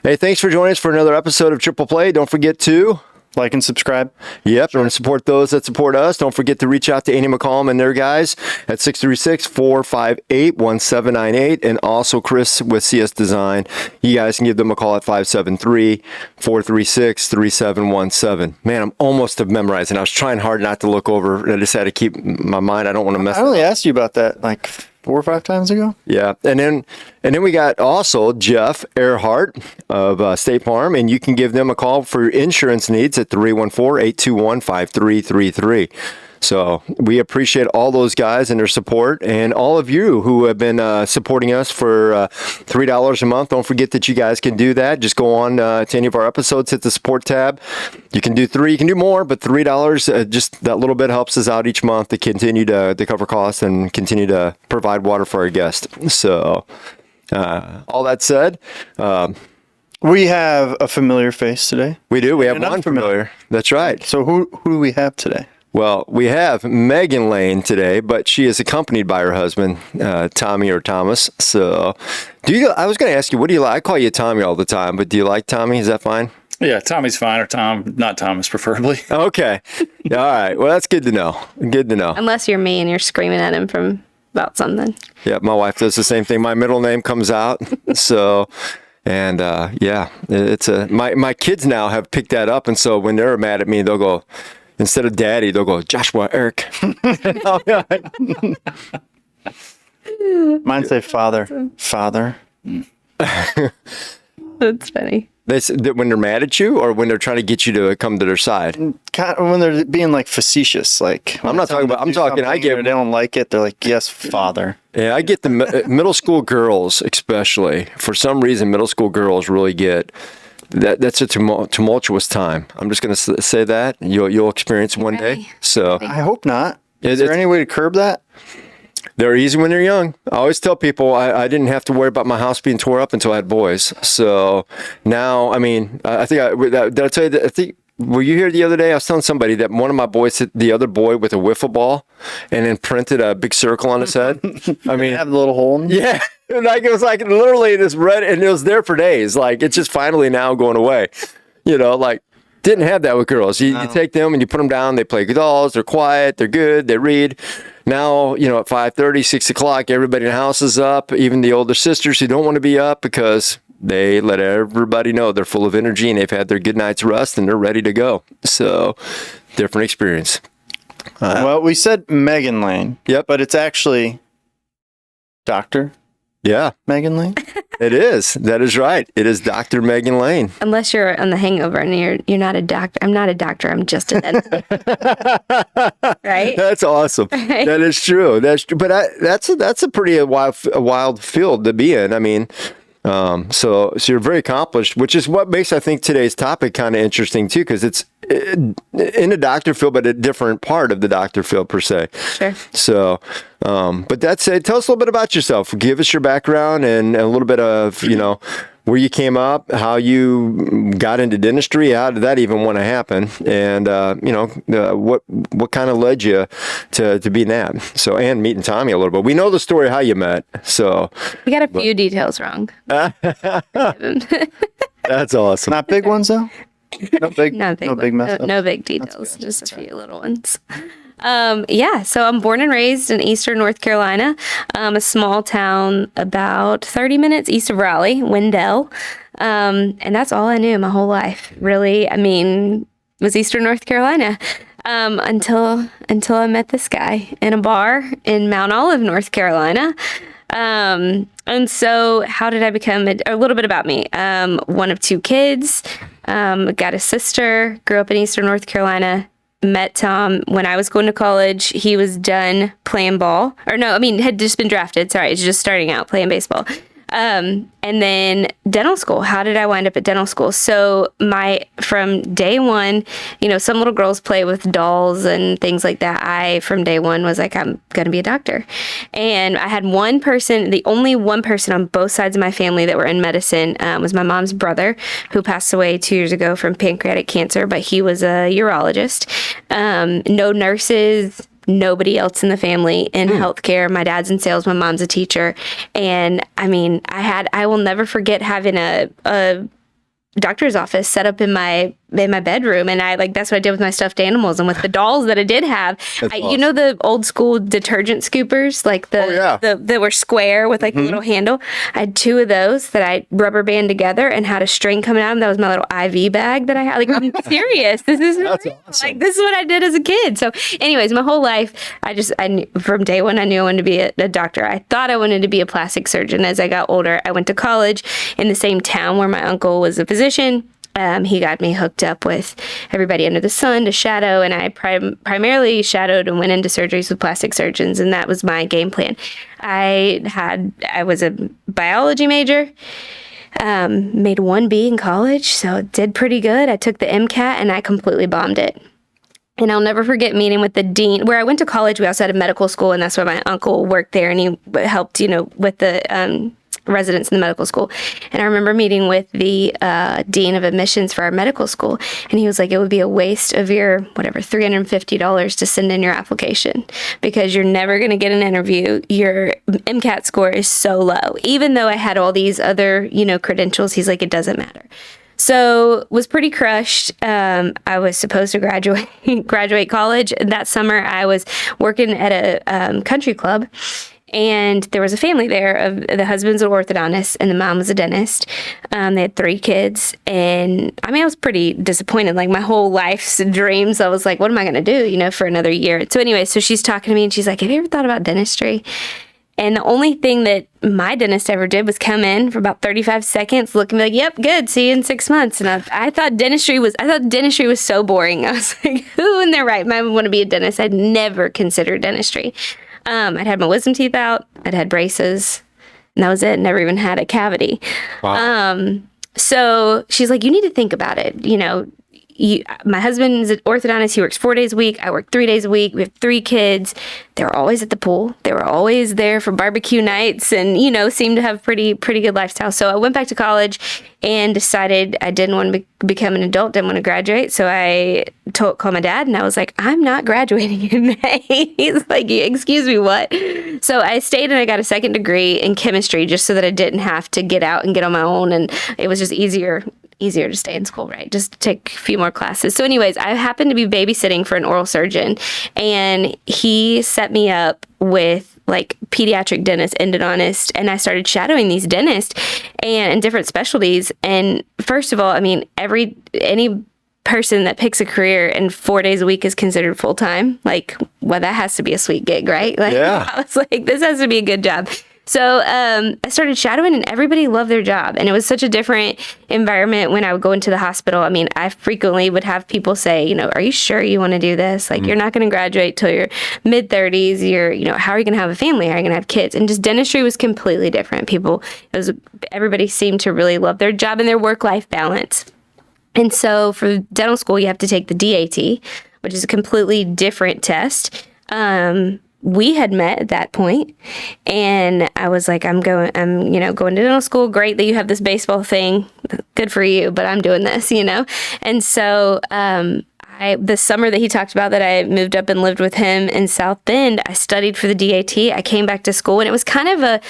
Hey, thanks for joining us for another episode of Triple Play. Don't forget to like and subscribe. Yep, and support those that support us. Don't forget to reach out to Andy McCollum and their guys at 636-458-1798, and also Chris with CS Design. You guys can give them a call at 573-436-3717. Man, I'm almost memorizing. I was trying hard not to look over, and I just had to keep my mind. I don't want to mess I only asked you about that like 4 or 5 times ago. Yeah, and then we got also Jeff Earhart of State Farm, and you can give them a call for your insurance needs at 314-821-5333. So we appreciate all those guys and their support, and all of you who have been supporting us for $3 a month. Don't forget that you guys can do that. Just go on to any of our episodes, hit the support tab. You can do $3, you can do more, but $3, just that little bit helps us out each month to continue to cover costs and continue to provide water for our guests. So all that said, we have a familiar face today. we do. We have one familiar. That's right. So who do we have today? Well, we have Meghan Layne today, but she is accompanied by her husband, Tommy or Thomas. So, I was going to ask you, what do you like? I call you Tommy all the time, but do you like Tommy? Is that fine? Yeah, Tommy's fine, or Tom, not Thomas, preferably. Okay. All right. Well, that's good to know. Good to know. Unless you're me and you're screaming at him about something. Yeah, my wife does the same thing. My middle name comes out. So, and yeah, it's my kids now have picked that up, and so when they're mad at me, they'll go. Instead of daddy, they'll go, Joshua, Eric. Mine say father. Father. That's funny. When they're mad at you, or when they're trying to get you to come to their side? When they're being like facetious, like I'm not talking about. I'm talking. I get. They don't like it. They're like, yes, father. Yeah, I get the middle school girls, especially. For some reason, middle school girls really get. That's a tumultuous time. I'm just going to say that you'll experience one day. So I hope not. Is there any way to curb that? They're easy when they're young. I always tell people I didn't have to worry about my house being tore up until I had boys. So now, I mean, I think did I tell you that? I think. Were you here the other day? I was telling somebody that one of my boys hit the other boy with a wiffle ball and then printed a big circle on his head. I mean, have a little hole in it? Yeah. Like it was like literally this red, and it was there for days. Like it's just finally now going away. You know, like didn't have that with girls. You take them and you put them down. They play dolls. They're quiet. They're good. They read. Now, at 5:30, 6 o'clock, everybody in the house is up. Even the older sisters who don't want to be up because they let everybody know they're full of energy and they've had their good night's rest and they're ready to go. So, different experience. Well, we said Meghan Layne. Yep. But it's actually Dr. Yeah. Meghan Layne? It is. That is right. It is Dr. Meghan Layne. Unless you're on the hangover and you're not a doctor. I'm not a doctor. I'm just a dentist. Right? That's awesome. Right? That is true. That's true. But that's a pretty wild field to be in. I mean, so you're very accomplished, which is what makes, I think, today's topic kind of interesting too, because it's in the doctor field, but a different part of the doctor field per se. Sure. So, but that's it. Tell us a little bit about yourself. Give us your background and a little bit of, where you came up, how you got into dentistry, how did that even want to happen, and what kind of led you to being that. So, and meeting Tommy a little bit. We know the story of how you met. So we got a few details wrong. That's awesome. Not big ones though. No big mess. No big details. Just a few little ones. So I'm born and raised in Eastern North Carolina, a small town about 30 minutes east of Raleigh, Wendell. And that's all I knew my whole life, really. I mean, was Eastern North Carolina, until I met this guy in a bar in Mount Olive, North Carolina. And so how did I become a little bit about me? One of 2 kids, got a sister, grew up in Eastern North Carolina. Met Tom when I was going to college. He was done playing ball. Had just been drafted. Sorry, just starting out playing baseball. And then dental school. How did I wind up at dental school? So from day one, some little girls play with dolls and things like that. I, from day one, was like, I'm going to be a doctor. And I had the only one person on both sides of my family that were in medicine was my mom's brother, who passed away 2 years ago from pancreatic cancer, but he was a urologist. No nurses, nobody else in the family in healthcare. My dad's in sales, my mom's a teacher. And I mean, I will never forget having a doctor's office set up in my bedroom, and that's what I did with my stuffed animals and with the dolls that I did have. You know the old school detergent scoopers, like that were square with like a little handle. I had 2 of those that I rubber band together and had a string coming out of them. That was my little IV bag that I had. Like, I'm serious. This is real. Awesome. Like, this is what I did as a kid. So anyways, my whole life, I knew, from day one, I knew I wanted to be a doctor. I thought I wanted to be a plastic surgeon. As I got older, I went to college in the same town where my uncle was a physician. He got me hooked up with everybody under the sun to shadow, and I primarily shadowed and went into surgeries with plastic surgeons, and that was my game plan. I was a biology major, made 1B in college, so did pretty good. I took the MCAT, and I completely bombed it. And I'll never forget meeting with the dean. Where I went to college, we also had a medical school, and that's where my uncle worked there, and he helped, with the residents in the medical school. And I remember meeting with the dean of admissions for our medical school, and he was like, it would be a waste of your $350 to send in your application because you're never going to get an interview. Your MCAT score is so low. Even though I had all these other credentials, he's like, it doesn't matter. So was pretty crushed. I was supposed to graduate college. That summer I was working at a country club. And there was a family there. Of the husband's an orthodontist and the mom was a dentist. They had 3 kids. And I was pretty disappointed. Like, my whole life's dreams, I was like, what am I going to do, for another year? So anyway, so she's talking to me and she's like, have you ever thought about dentistry? And the only thing that my dentist ever did was come in for about 35 seconds, look and be like, yep, good, see you in 6 months. And I thought dentistry was so boring. I was like, who in their right mind would want to be a dentist? I'd never considered dentistry. I'd had my wisdom teeth out. I'd had braces. And that was it. Never even had a cavity. Wow. So she's like, you need to think about it. My husband's an orthodontist. He works 4 days a week. I work 3 days a week. We have 3 kids. They were always at the pool. They were always there for barbecue nights and, seemed to have pretty good lifestyle. So I went back to college and decided I didn't want to become an adult, didn't want to graduate. So I called my dad and I was like, I'm not graduating in May. He's like, excuse me, what? So I stayed and I got a 2nd degree in chemistry just so that I didn't have to get out and get on my own. And it was just easier to stay in school, right? Just take a few more classes. So anyways, I happened to be babysitting for an oral surgeon, and he set me up with like pediatric dentist, endodontist, and I started shadowing these dentists and in different specialties. And first of all, any person that picks a career and 4 days a week is considered full-time, like, well, that has to be a sweet gig, right? Like, yeah. I was like, this has to be a good job. So I started shadowing, and everybody loved their job. And it was such a different environment when I would go into the hospital. I frequently would have people say, are you sure you want to do this? Like, you're not going to graduate till your mid-30s. How are you going to have a family? How are you going to have kids? And just dentistry was completely different. Everybody seemed to really love their job and their work-life balance. And so for dental school, you have to take the DAT, which is a completely different test. We had met at that point, and I was like, I'm going to dental school. Great that you have this baseball thing. Good for you, but I'm doing this, And so, the summer that he talked about that I moved up and lived with him in South Bend, I studied for the DAT. I came back to school, and it was kind of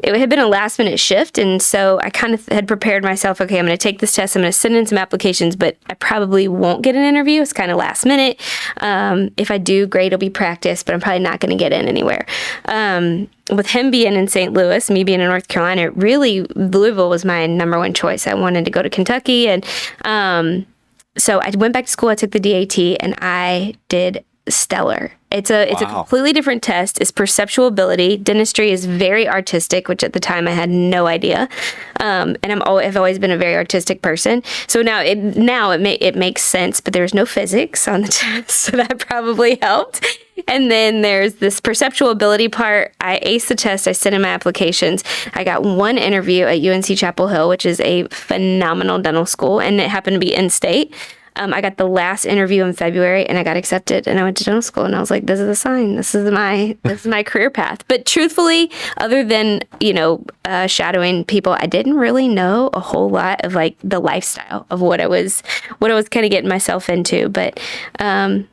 it had been a last minute shift. And so I kind of had prepared myself. Okay, I'm going to take this test. I'm going to send in some applications, but I probably won't get an interview. It's kind of last minute. If I do, great, it'll be practice, but I'm probably not going to get in anywhere. With him being in St. Louis, me being in North Carolina, really Louisville was my number one choice. I wanted to go to Kentucky. And so I went back to school. I took the DAT and I did stellar. It's a completely different test. It's perceptual ability. Dentistry is very artistic, which at the time I had no idea. And I've always been a very artistic person. So now it makes sense, but there's no physics on the test, so that probably helped. And then there's this perceptual ability part. I aced the test. I sent in my applications. I got 1 interview at UNC Chapel Hill, which is a phenomenal dental school, and it happened to be in-state. I got the last interview in February and I got accepted, and I went to dental school, and I was like, this is a sign. This is my career path. But truthfully, other than, shadowing people, I didn't really know a whole lot of like the lifestyle of what I was kind of getting myself into. But, so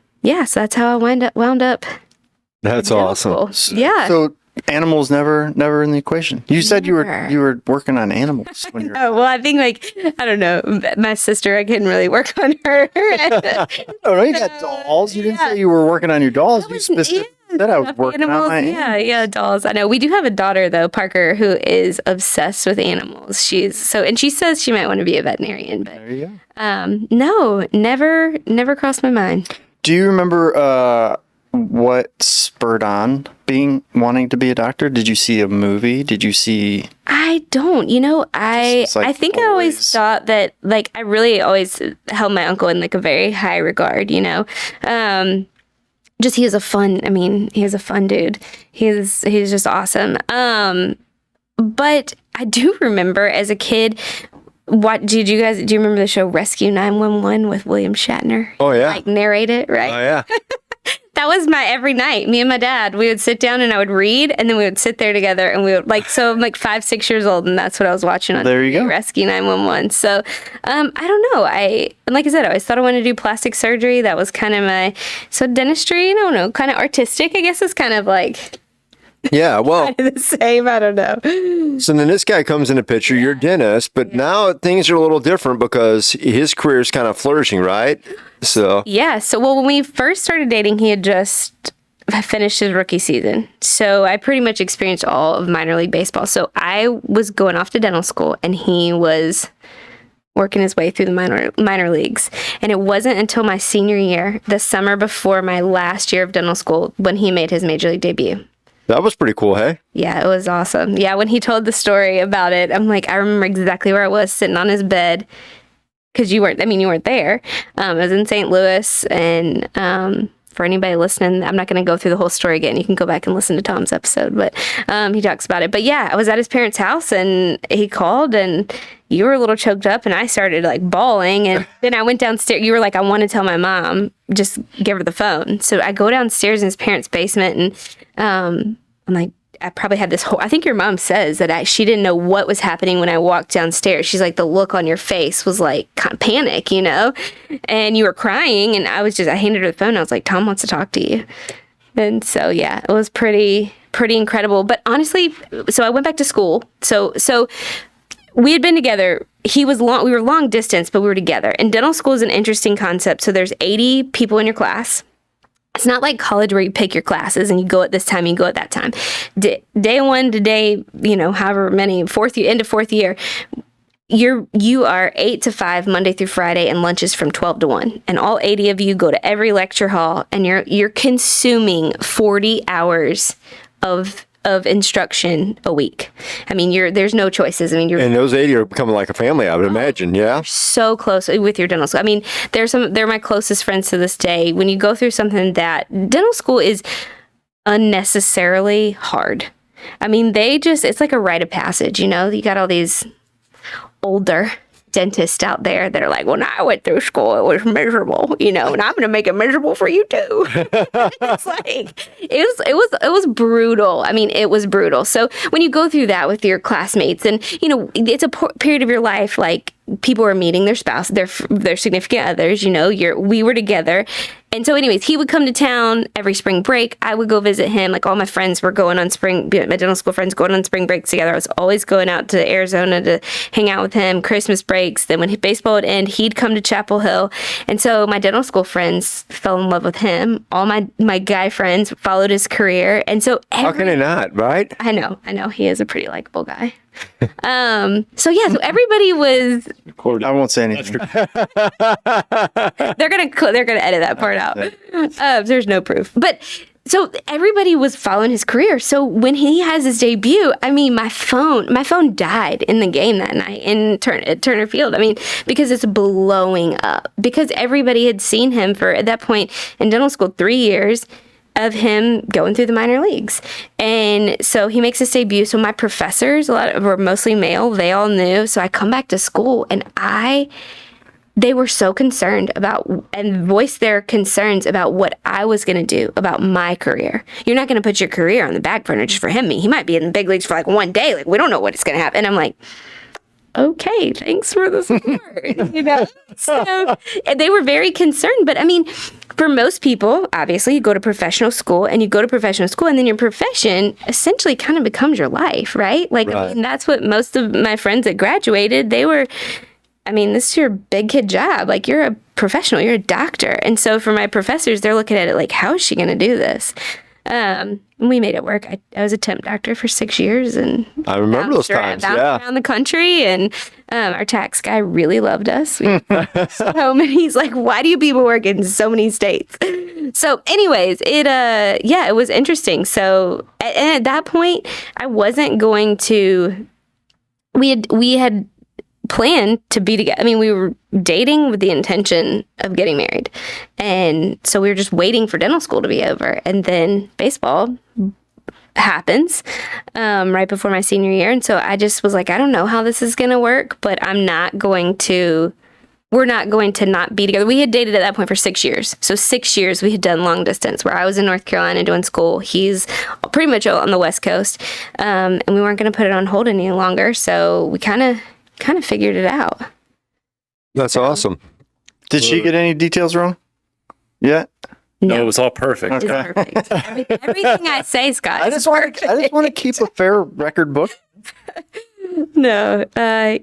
that's how I wound up That's awesome. Yeah. So animals never in the equation. You said you were working on animals when you're. Oh, well, I think I don't know. My sister, I couldn't really work on her. Oh no, you got dolls. You didn't say you were working on your dolls. You specifically said I was working on my animals. Yeah, dolls. I know. We do have a daughter though, Parker, who is obsessed with animals. And she says she might want to be a veterinarian, but There you go. no, never crossed my mind. Do you remember what spurred on wanting to be a doctor? Did you see a movie? Did you see? I don't. I think I always thought that I really always held my uncle in a very high regard. Just he is a fun dude. He's just awesome. But I do remember as a kid. Do you remember the show Rescue 911 with William Shatner? Oh yeah. Narrate it, right? Oh yeah. That was my every night. Me and my dad, we would sit down and I would read, and then we would sit there together, and we would so I'm 5, 6 years old, and that's what I was watching on There you go. Rescue 911. So I don't know. Like I said, I always thought I wanted to do plastic surgery. That was kind of dentistry. I don't know, kind of artistic. I guess it's kind of Yeah, well, the same. I don't know. so then this guy comes in the picture, you're a dentist, but now things are a little different because his career is kind of flourishing, right? So Yeah. So, when we first started dating, he had just finished his rookie season. So I pretty much experienced all of minor league baseball. So I was going off to dental school, and he was working his way through the minor leagues. And it wasn't until my senior year, the summer before my last year of dental school, when he made his major league debut. that was pretty cool, hey? Yeah, it was awesome. Yeah, when he told the story about it, I'm I remember exactly where I was sitting on his bed, because you weren't there. I was in St. Louis, and for anybody listening, I'm not going to go through the whole story again. You can go back and listen to Tom's episode, but he talks about it. But yeah, I was at his parents' house, and he called, and you were a little choked up, and I started bawling, and then I went downstairs. You were like, I want to tell my mom, just give her the phone. So I go downstairs in his parents' basement, and I'm like, I probably had this I think your mom says that she didn't know what was happening when I walked downstairs. She's like, the look on your face was kind of panic, and you were crying, and I handed her the phone. And I was like, Tom wants to talk to you. And so, yeah, it was pretty incredible. But honestly, so I went back to school. So we had been together. We were long distance, but we were together. And dental school is an interesting concept. So there's 80 people in your class. It's not like college where you pick your classes and you go at this time, you go at that time. Day one to day, however many, end of fourth year, you are 8 to 5 Monday through Friday, and lunches from 12 to 1. And all 80 of you go to every lecture hall, and you're consuming 40 hours of instruction a week. I mean, there's no choices. I mean, And those 80 are becoming like a family, I would imagine, yeah? so close with your dental school. I mean, they're my closest friends to this day. When you go through something dental school is unnecessarily hard. I mean, it's like a rite of passage, you got all these older dentists out there that are like, when I went through school, it was miserable, and I'm going to make it miserable for you too. It's it was brutal. I mean, it was brutal. So when you go through that with your classmates, and, it's a period of your life, people are meeting their spouse, their significant others, we were together. And so anyways, he would come to town every spring break. I would go visit him. All my friends were going on my dental school friends going on spring breaks together. I was always going out to Arizona to hang out with him, Christmas breaks. Then when baseball would end, he'd come to Chapel Hill. And so my dental school friends fell in love with him. All my guy friends followed his career. And so how can they not, right? I know. He is a pretty likable guy. So everybody was. I won't say anything. They're gonna edit that part out. There's no proof, but so everybody was following his career. So when he has his debut, I mean, my phone died in the game that night at Turner Field. I mean, because it's blowing up, because everybody had seen him for, at that point in dental school, 3 years of him going through the minor leagues. And so he makes his debut. So my professors, were mostly male, they all knew. So I come back to school, and they were so concerned about, and voiced their concerns about what I was going to do about my career. You're not going to put your career on the back burner just for him. He might be in the big leagues for 1 day. We don't know what it's going to happen. And I'm like, okay, thanks for the support, you know? So, and they were very concerned. But I mean, for most people, obviously, you go to professional school and then your profession essentially kind of becomes your life, right? Like, Right. I mean, that's what most of my friends that graduated, this is your big kid job. Like, you're a professional, you're a doctor. And so for my professors, they're looking at it like, how is she going to do this? We made it work. I was a temp doctor for 6 years, and I remember those times. bounced around the country, and our tax guy really loved us. So many. He's like, "Why do you people work in so many states?" So, anyways, it was interesting. So, and at that point, I wasn't going to. We had planned to be together. I mean, we were dating with the intention of getting married. And so we were just waiting for dental school to be over. And then baseball happens right before my senior year. And so I just was like, I don't know how this is going to work, but we're not going to not be together. We had dated at that point for 6 years. So 6 years we had done long distance, where I was in North Carolina doing school. He's pretty much on the West Coast. And we weren't going to put it on hold any longer. So we kind of figured it out. That's awesome. Did she get any details wrong? Yeah. No, it was all perfect. It's perfect. Everything I say, Scott. I just want to keep a fair record book. No.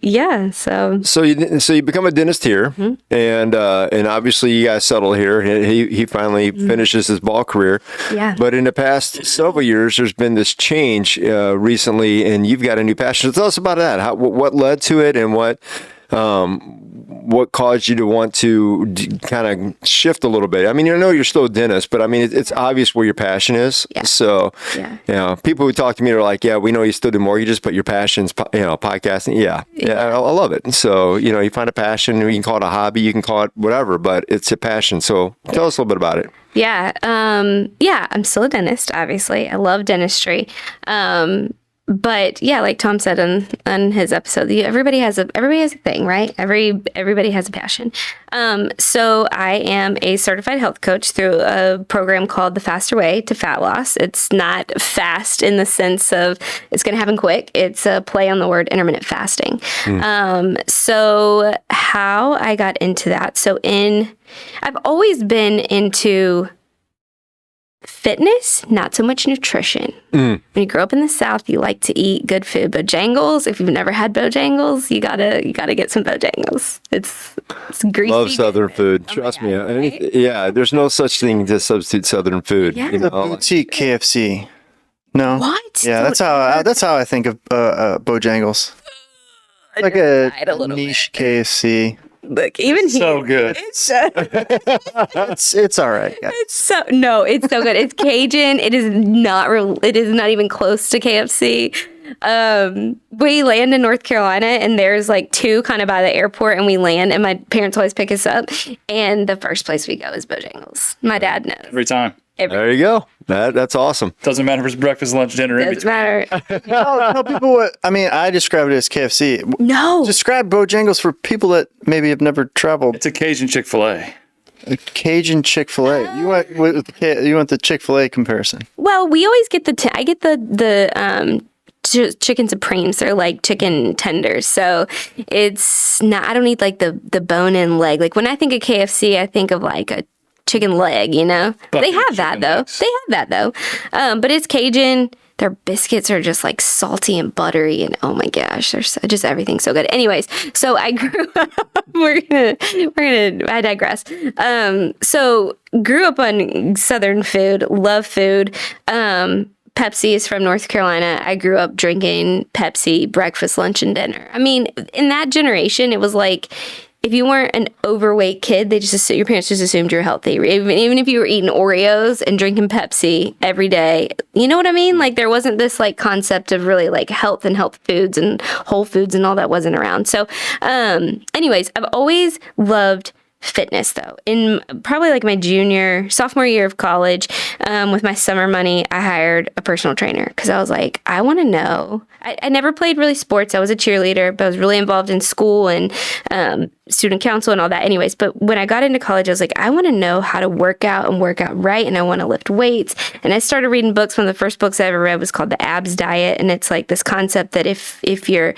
Yeah. So you become a dentist here, and obviously you guys settle here. He finally finishes his ball career. Yeah. But in the past several years, there's been this change recently, and you've got a new passion. So tell us about that. What led to it, and what caused you to want to kind of shift a little bit? I mean, I know you're still a dentist, but I mean, it's obvious where your passion is. Yeah. So, people who talk to me are like, yeah, we know you still do mortgages, but your passion's, podcasting. Yeah, I love it. So, you find a passion, you can call it a hobby, you can call it whatever, but it's a passion. So tell us a little bit about it. Yeah. I'm still a dentist, obviously. I love dentistry. But yeah, like Tom said on his episode, everybody has a thing, right? Everybody has a passion. So I am a certified health coach through a program called The Faster Way to Fat Loss. It's not fast in the sense of it's going to happen quick. It's a play on the word intermittent fasting. So how I got into that. So I've always been into fitness, not so much nutrition. When you grow up in the South, you like to eat good food. Bojangles, if you've never had Bojangles, you gotta get some Bojangles. It's greasy. Love Southern food. Trust me. right? Yeah, there's no such thing to substitute Southern food. Yeah. The boutique KFC. No. What? Yeah, that's how I think of Bojangles. Like a tried a little niche KFC. Look, even So good. It's all right. Yeah. It's so good. It's Cajun. It is not even close to KFC. We land in North Carolina, and there's like two kind of by the airport, and we land, and my parents always pick us up, and the first place we go is Bojangles. My dad knows. Every time. There you go. That's awesome. Doesn't matter if it's breakfast, lunch, dinner, in Doesn't between. matter. Tell people what. I mean, I describe it as KFC. No. Describe Bojangles for people that maybe have never traveled. It's a Cajun Chick-fil-A. A Cajun Chick-fil-A. You want the Chick-fil-A comparison? Well, we always get I get the chicken supremes. They're like chicken tenders. So it's not, I don't need like the bone-in leg. Like when I think of KFC, I think of like a chicken leg, Bucket they have that chicken though. legs. They have that though. But it's Cajun. Their biscuits are just like salty and buttery, and oh my gosh, they're just everything's so good. Anyways, so I grew up. I digress. So grew up on Southern food, love food. Pepsi is from North Carolina. I grew up drinking Pepsi breakfast, lunch, and dinner. I mean, in that generation, it was like, if you weren't an overweight kid, your parents just assumed you're healthy. Even if you were eating Oreos and drinking Pepsi every day, you know what I mean? Like there wasn't this like concept of really like health and health foods and whole foods and all that wasn't around. So, anyways, I've always loved fitness though. In probably like my sophomore year of college, with my summer money, I hired a personal trainer because I was like, I want to know. I never played really sports. I was a cheerleader, but I was really involved in school and student council and all that. Anyways, but when I got into college, I was like, I want to know how to work out and work out right, and I want to lift weights. And I started reading books. One of the first books I ever read was called The Abs Diet, and it's like this concept that if you're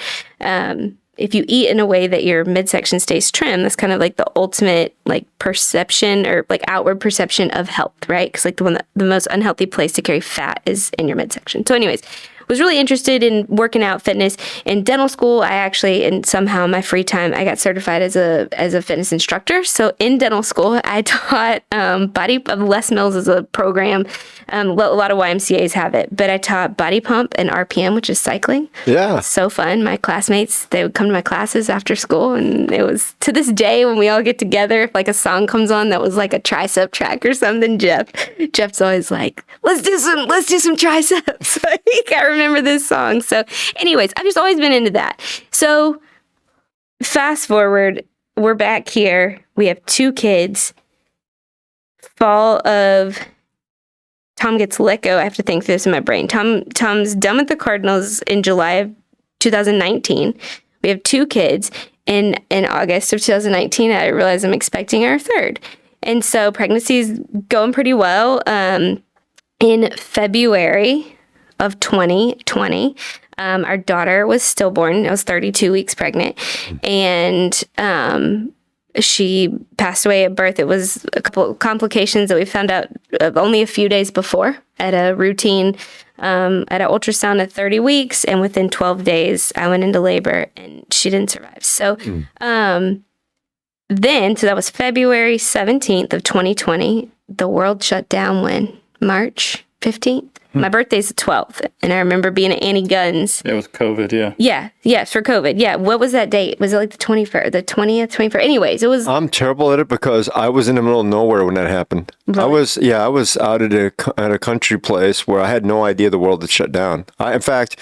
if you eat in a way that your midsection stays trim, that's kind of like the ultimate like perception or like outward perception of health, right? Because like the most unhealthy place to carry fat is in your midsection. So anyways, was really interested in working out, fitness. In dental school, I actually, and somehow in my free time, I got certified as a fitness instructor. So in dental school, I taught Les Mills is a program. A lot of YMCAs have it, but I taught body pump and RPM, which is cycling. Yeah. So fun. My classmates, they would come to my classes after school, and it was to this day when we all get together, if like a song comes on that was like a tricep track or something, Jeff's always like, let's do some triceps. Like, I remember this song. So anyways, I've just always been into that. So fast forward, we're back here. We have 2 kids. Fall of Tom gets let go. I have to think this in my brain. Tom's done with the Cardinals in July of 2019. We have 2 kids. In August of 2019, I realized I'm expecting our 3rd. And so pregnancy's going pretty well. In February of 2020, our daughter was stillborn. I was 32 weeks pregnant. And she passed away at birth. It was a couple complications that we found out only a few days before at a routine, at an ultrasound at 30 weeks. And within 12 days, I went into labor and she didn't survive. So so that was February 17th of 2020. The world shut down when? March 15th? My birthday's the 12th, and I remember being at Annie Gunn's. Yeah, with COVID, yeah. Yeah, yes, for COVID. Yeah, what was that date? Was it like the 21st, the 20th, 21st? Anyways, it was... I'm terrible at it because I was in the middle of nowhere when that happened. Really? I was out at a country place where I had no idea the world had shut down. In fact,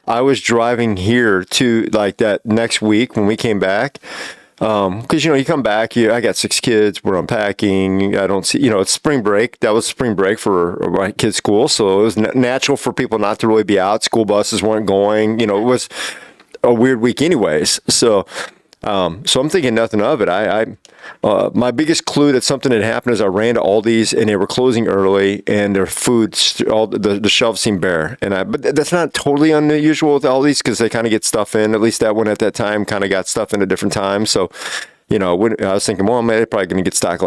I was driving here to like that next week when we came back. Because, you come back, I got 6 kids, we're unpacking, I don't see, it's spring break. That was spring break for my kids' school. So it was natural for people not to really be out. School buses weren't going, it was a weird week anyways. So I'm thinking nothing of it. My biggest clue that something had happened is I ran to Aldi's and they were closing early and their food, all the shelves seemed bare. But that's not totally unusual with Aldi's because they kind of get stuff in. At least that one at that time kind of got stuff in at different times. So, I was thinking, well, they're probably going to get stock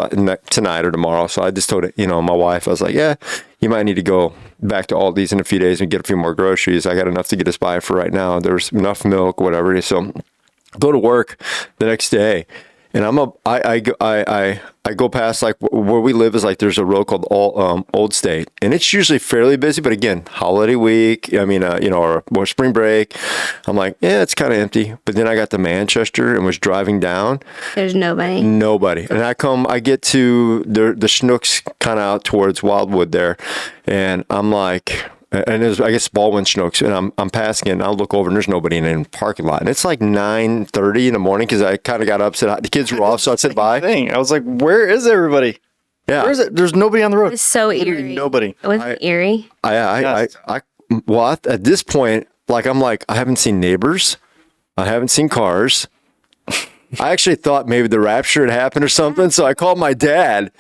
tonight or tomorrow. So I just told it, my wife, I was like, yeah, you might need to go back to Aldi's in a few days and get a few more groceries. I got enough to get us by for right now. There's enough milk, whatever. So go to work the next day. And I go past like where we live is like there's a road called Old State, and it's usually fairly busy. But again, holiday week, or spring break, I'm like, yeah, it's kind of empty. But then I got to Manchester and was driving down. There's nobody. And I get to the Schnucks kind of out towards Wildwood there, and I'm like. And there's, I guess, Baldwin Schnucks, and I'm passing it, and I'll look over, and there's nobody in the parking lot. And it's like 9:30 in the morning because I kind of got upset. The kids were off, so I said bye. I was like, where is everybody? Yeah. Where is it? There's nobody on the road. It's so Literally eerie. nobody. It was eerie. At this point, I'm like, I haven't seen neighbors. I haven't seen cars. I actually thought maybe the rapture had happened or something, so I called my dad.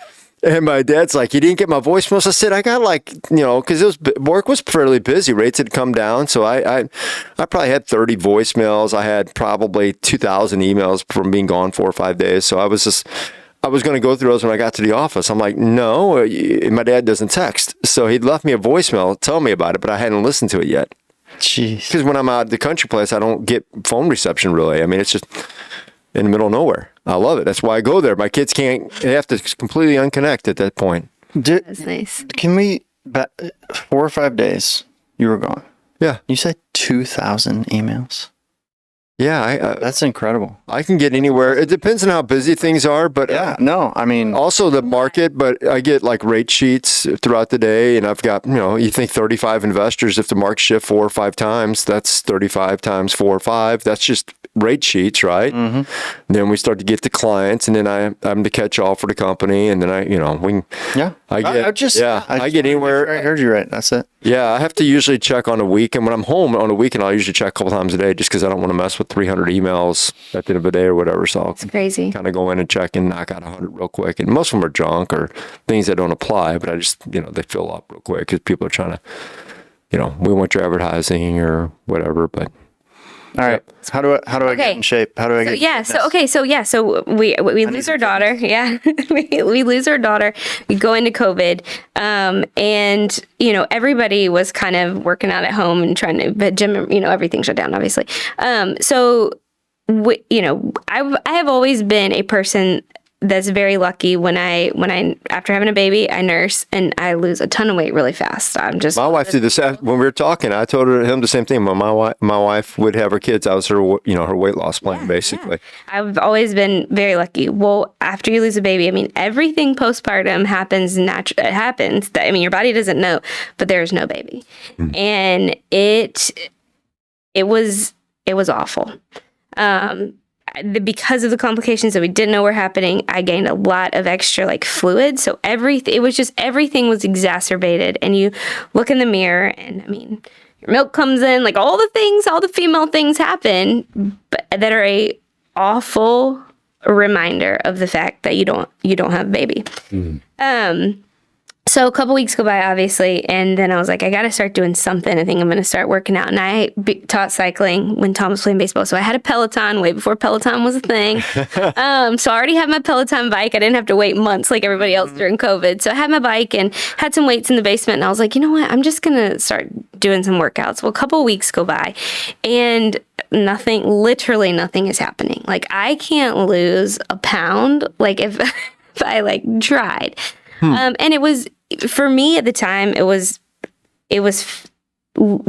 And my dad's like, you didn't get my voicemails? I said, I got because work was fairly busy. Rates had come down. So I probably had 30 voicemails. I had probably 2,000 emails from being gone 4 or 5 days. So I was going to go through those when I got to the office. I'm like, no, my dad doesn't text. So he'd left me a voicemail telling me about it, but I hadn't listened to it yet. Jeez. Because when I'm out at the country place, I don't get phone reception really. I mean, it's just in the middle of nowhere. I love it. That's why I go there. My kids they have to completely unconnect at that point. That's nice. Can we, 4 or 5 days you were gone? Yeah. You said 2,000 emails? Yeah. That's incredible. I can get anywhere. It depends on how busy things are, but also the market, but I get like rate sheets throughout the day, and I've got, you think 35 investors, if the market shift 4 or 5 times, that's 35 times 4 or 5. That's just rate sheets, right? Mm-hmm. Then we start to get the clients, and then I'm the catch-all for the company, and then I get anywhere. I heard you right. That's it. Yeah, I have to usually check on a weekend. When I'm home on a weekend, I'll usually check a couple times a day just because I don't want to mess with 300 emails at the end of the day or whatever. So I'll crazy. Kind of go in and check and knock out 100 real quick. And most of them are junk or things that don't apply, but I just, they fill up real quick because people are trying to, we want your advertising or whatever. But All right. How do I get in shape? How do I get? So we lose our daughter. Yeah, we lose our daughter. We go into COVID, and everybody was kind of working out at home and trying to. But gym, everything shut down, obviously. I have always been a person that's very lucky when I after having a baby, I nurse and I lose a ton of weight really fast. My wife did this when we were talking. I told him the same thing. When my wife would have her kids, I was her weight loss plan basically. Yeah. I've always been very lucky. Well, after you lose a baby, I mean, everything postpartum happens naturally. It happens. Your body doesn't know, but there's no baby, and it was awful. Because of the complications that we didn't know were happening, I gained a lot of extra fluid. So everything was exacerbated. And you look in the mirror and your milk comes in, all the female things happen, but that are a awful reminder of the fact that you don't have a baby. So a couple weeks go by, obviously, and then I was like, I got to start doing something. I think I'm going to start working out. And I taught cycling when Tom was playing baseball. So I had a Peloton way before Peloton was a thing. So I already had my Peloton bike. I didn't have to wait months like everybody else during COVID. So I had my bike and had some weights in the basement. And I was like, you know what? I'm just going to start doing some workouts. Well, a couple weeks go by and literally nothing is happening. I can't lose a pound. If I tried. And it was, for me at the time, it was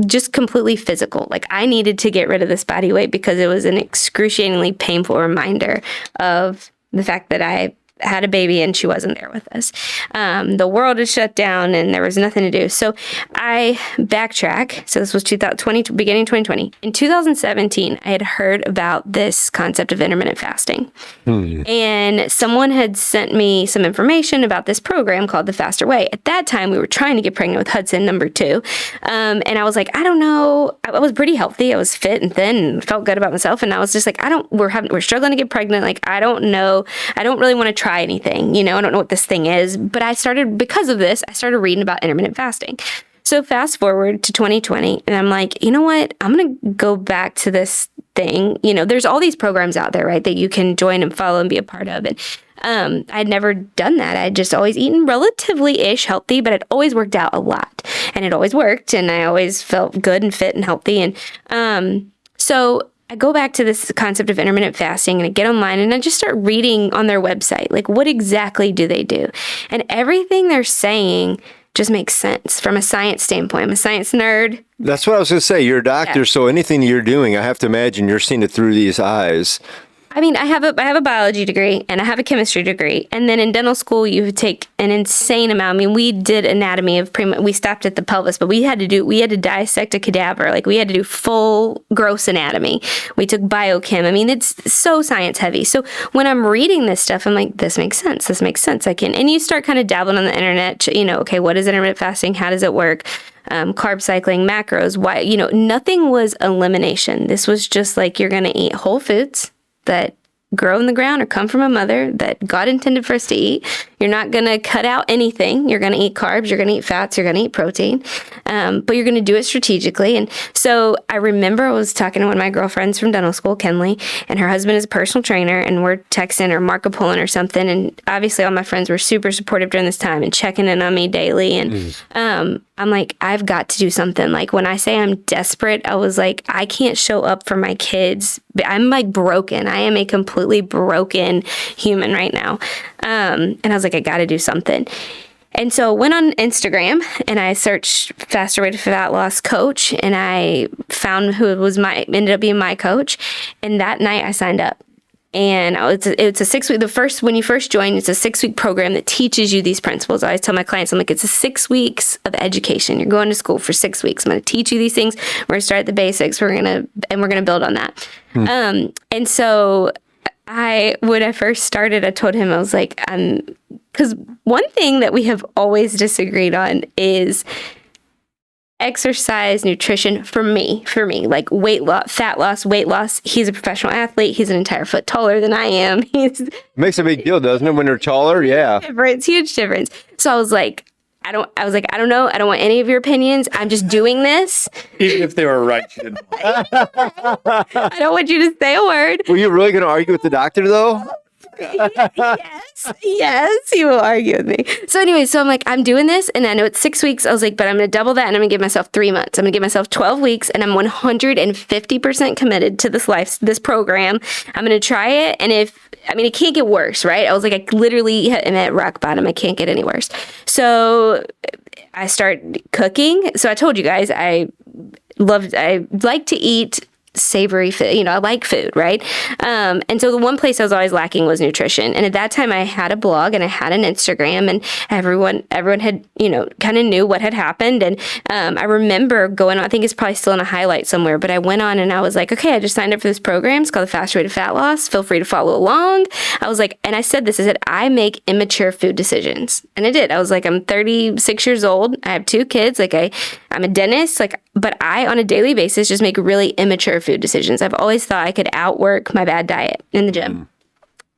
just completely physical. I needed to get rid of this body weight because it was an excruciatingly painful reminder of the fact that I had a baby and she wasn't there with us. The world is shut down and there was nothing to do. So I backtrack. So this was beginning 2020. In 2017, I had heard about this concept of intermittent fasting. And someone had sent me some information about this program called The Faster Way. At that time, we were trying to get pregnant with Hudson, number 2. And I was like, I don't know. I was pretty healthy. I was fit and thin and felt good about myself. And I was just like, we're struggling to get pregnant. I don't know. I don't really want to try anything, I don't know what this thing is, but because of this, I started reading about intermittent fasting. So fast forward to 2020 and I'm like, you know what? I'm going to go back to this thing. There's all these programs out there, right, that you can join and follow and be a part of. And I'd never done that. I'd just always eaten relatively-ish healthy, but it always worked out a lot and it always worked. And I always felt good and fit and healthy. And so I go back to this concept of intermittent fasting and I get online and I just start reading on their website, what exactly do they do? And everything they're saying just makes sense from a science standpoint. I'm a science nerd. That's what I was going to say. You're a doctor, so anything you're doing, I have to imagine you're seeing it through these eyes. I have a biology degree and I have a chemistry degree. And then in dental school, you take an insane amount. we did anatomy of we stopped at the pelvis, but we had to dissect a cadaver. We had to do full gross anatomy. We took biochem. It's so science heavy. So when I'm reading this stuff, I'm like, this makes sense. This makes sense. And you start kind of dabbling on the internet, okay, what is intermittent fasting? How does it work? Carb cycling, macros, why, nothing was elimination. This was just you're going to eat whole foods that grow in the ground or come from a mother that God intended for us to eat. You're not going to cut out anything. You're going to eat carbs. You're going to eat fats. You're going to eat protein. But you're going to do it strategically. And so I remember I was talking to one of my girlfriends from dental school, Kenley, and her husband is a personal trainer. And we're texting or Marco Poloing or something. And obviously all my friends were super supportive during this time and checking in on me daily. And I'm like, I've got to do something. When I say I'm desperate, I was like, I can't show up for my kids. I'm broken. I am a completely broken human right now. And I was like, I got to do something. And so I went on Instagram and I searched Faster Way to Fat Loss Coach and I found who ended up being my coach. And that night I signed up. And it's a 6-week, when you first join, it's a 6-week program that teaches you these principles. I always tell my clients, I'm like, it's a 6 weeks of education. You're going to school for 6 weeks. I'm going to teach you these things. We're going to start at the basics. We're going to build on that. And so when I first started, I told him, I was like, because one thing that we have always disagreed on is exercise, nutrition for me, weight loss, fat loss, weight loss. He's a professional athlete. He's an entire foot taller than I am. Makes a big deal, doesn't it, when they're taller? Yeah. Huge difference. So I was like, I was like, I don't know. I don't want any of your opinions. I'm just doing this. Even if they were right, you didn't. I don't want you to say a word. Were you really going to argue with the doctor though? Yes, he will argue with me. So anyway, so I'm like, I'm doing this, and I know it's 6 weeks. I was like, but I'm going to double that, and I'm going to give myself 3 months. I'm going to give myself 12 weeks, and I'm 150% committed to this program. I'm going to try it, and it can't get worse, right? I was like, I literally am at rock bottom. I can't get any worse. So I start cooking. So I told you guys, I like to eat savory food. I like food, right? And so the one place I was always lacking was nutrition. And at that time I had a blog and I had an Instagram, and everyone had, kind of knew what had happened. And I remember going on, I think it's probably still in a highlight somewhere, but I went on and I was like, okay, I just signed up for this program. It's called The Faster Way to Fat Loss. Feel free to follow along. I was like, and I said this, I said, I make immature food decisions. And I did. I was like, I'm 36 years old. I have 2 kids. Like I'm a dentist, but I, on a daily basis, just make really immature food decisions. I've always thought I could outwork my bad diet in the gym,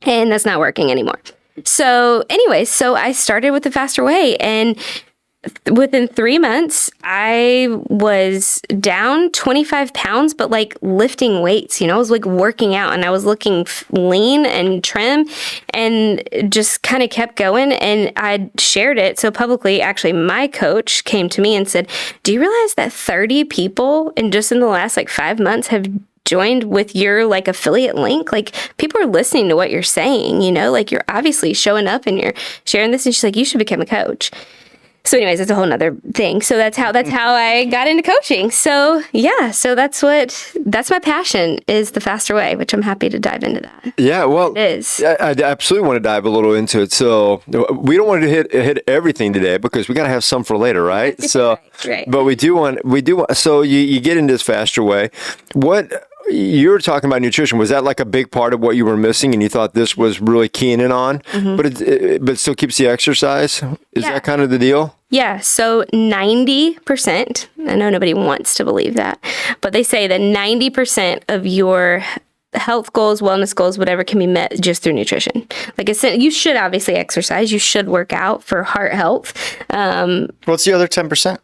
and that's not working anymore. So anyway, I started with The Faster Way, and within 3 months, I was down 25 pounds, but lifting weights, I was working out, and I was looking lean and trim, and just kind of kept going. And I shared it so publicly. Actually, my coach came to me and said, do you realize that 30 people in the last 5 months have joined with your affiliate link? People are listening to what you're saying, you're obviously showing up and you're sharing this. And she's like, you should become a coach. So anyways, it's a whole nother thing. So that's how I got into coaching. So yeah, so that's my passion, is The Faster Way, which I'm happy to dive into that. Yeah, well, it is. I absolutely want to dive a little into it. So we don't want to hit everything today because we got to have some for later, right? So, right. But we do want. So you get into this Faster Way. What you were talking about nutrition, was that a big part of what you were missing, and you thought this was really keying in on? Mm-hmm. But it still keeps the exercise. Is that kind of the deal? Yeah. So 90%. I know nobody wants to believe that, but they say that 90% of your health goals, wellness goals, whatever, can be met just through nutrition. Like I said, you should obviously exercise. You should work out for heart health. What's the other 10%?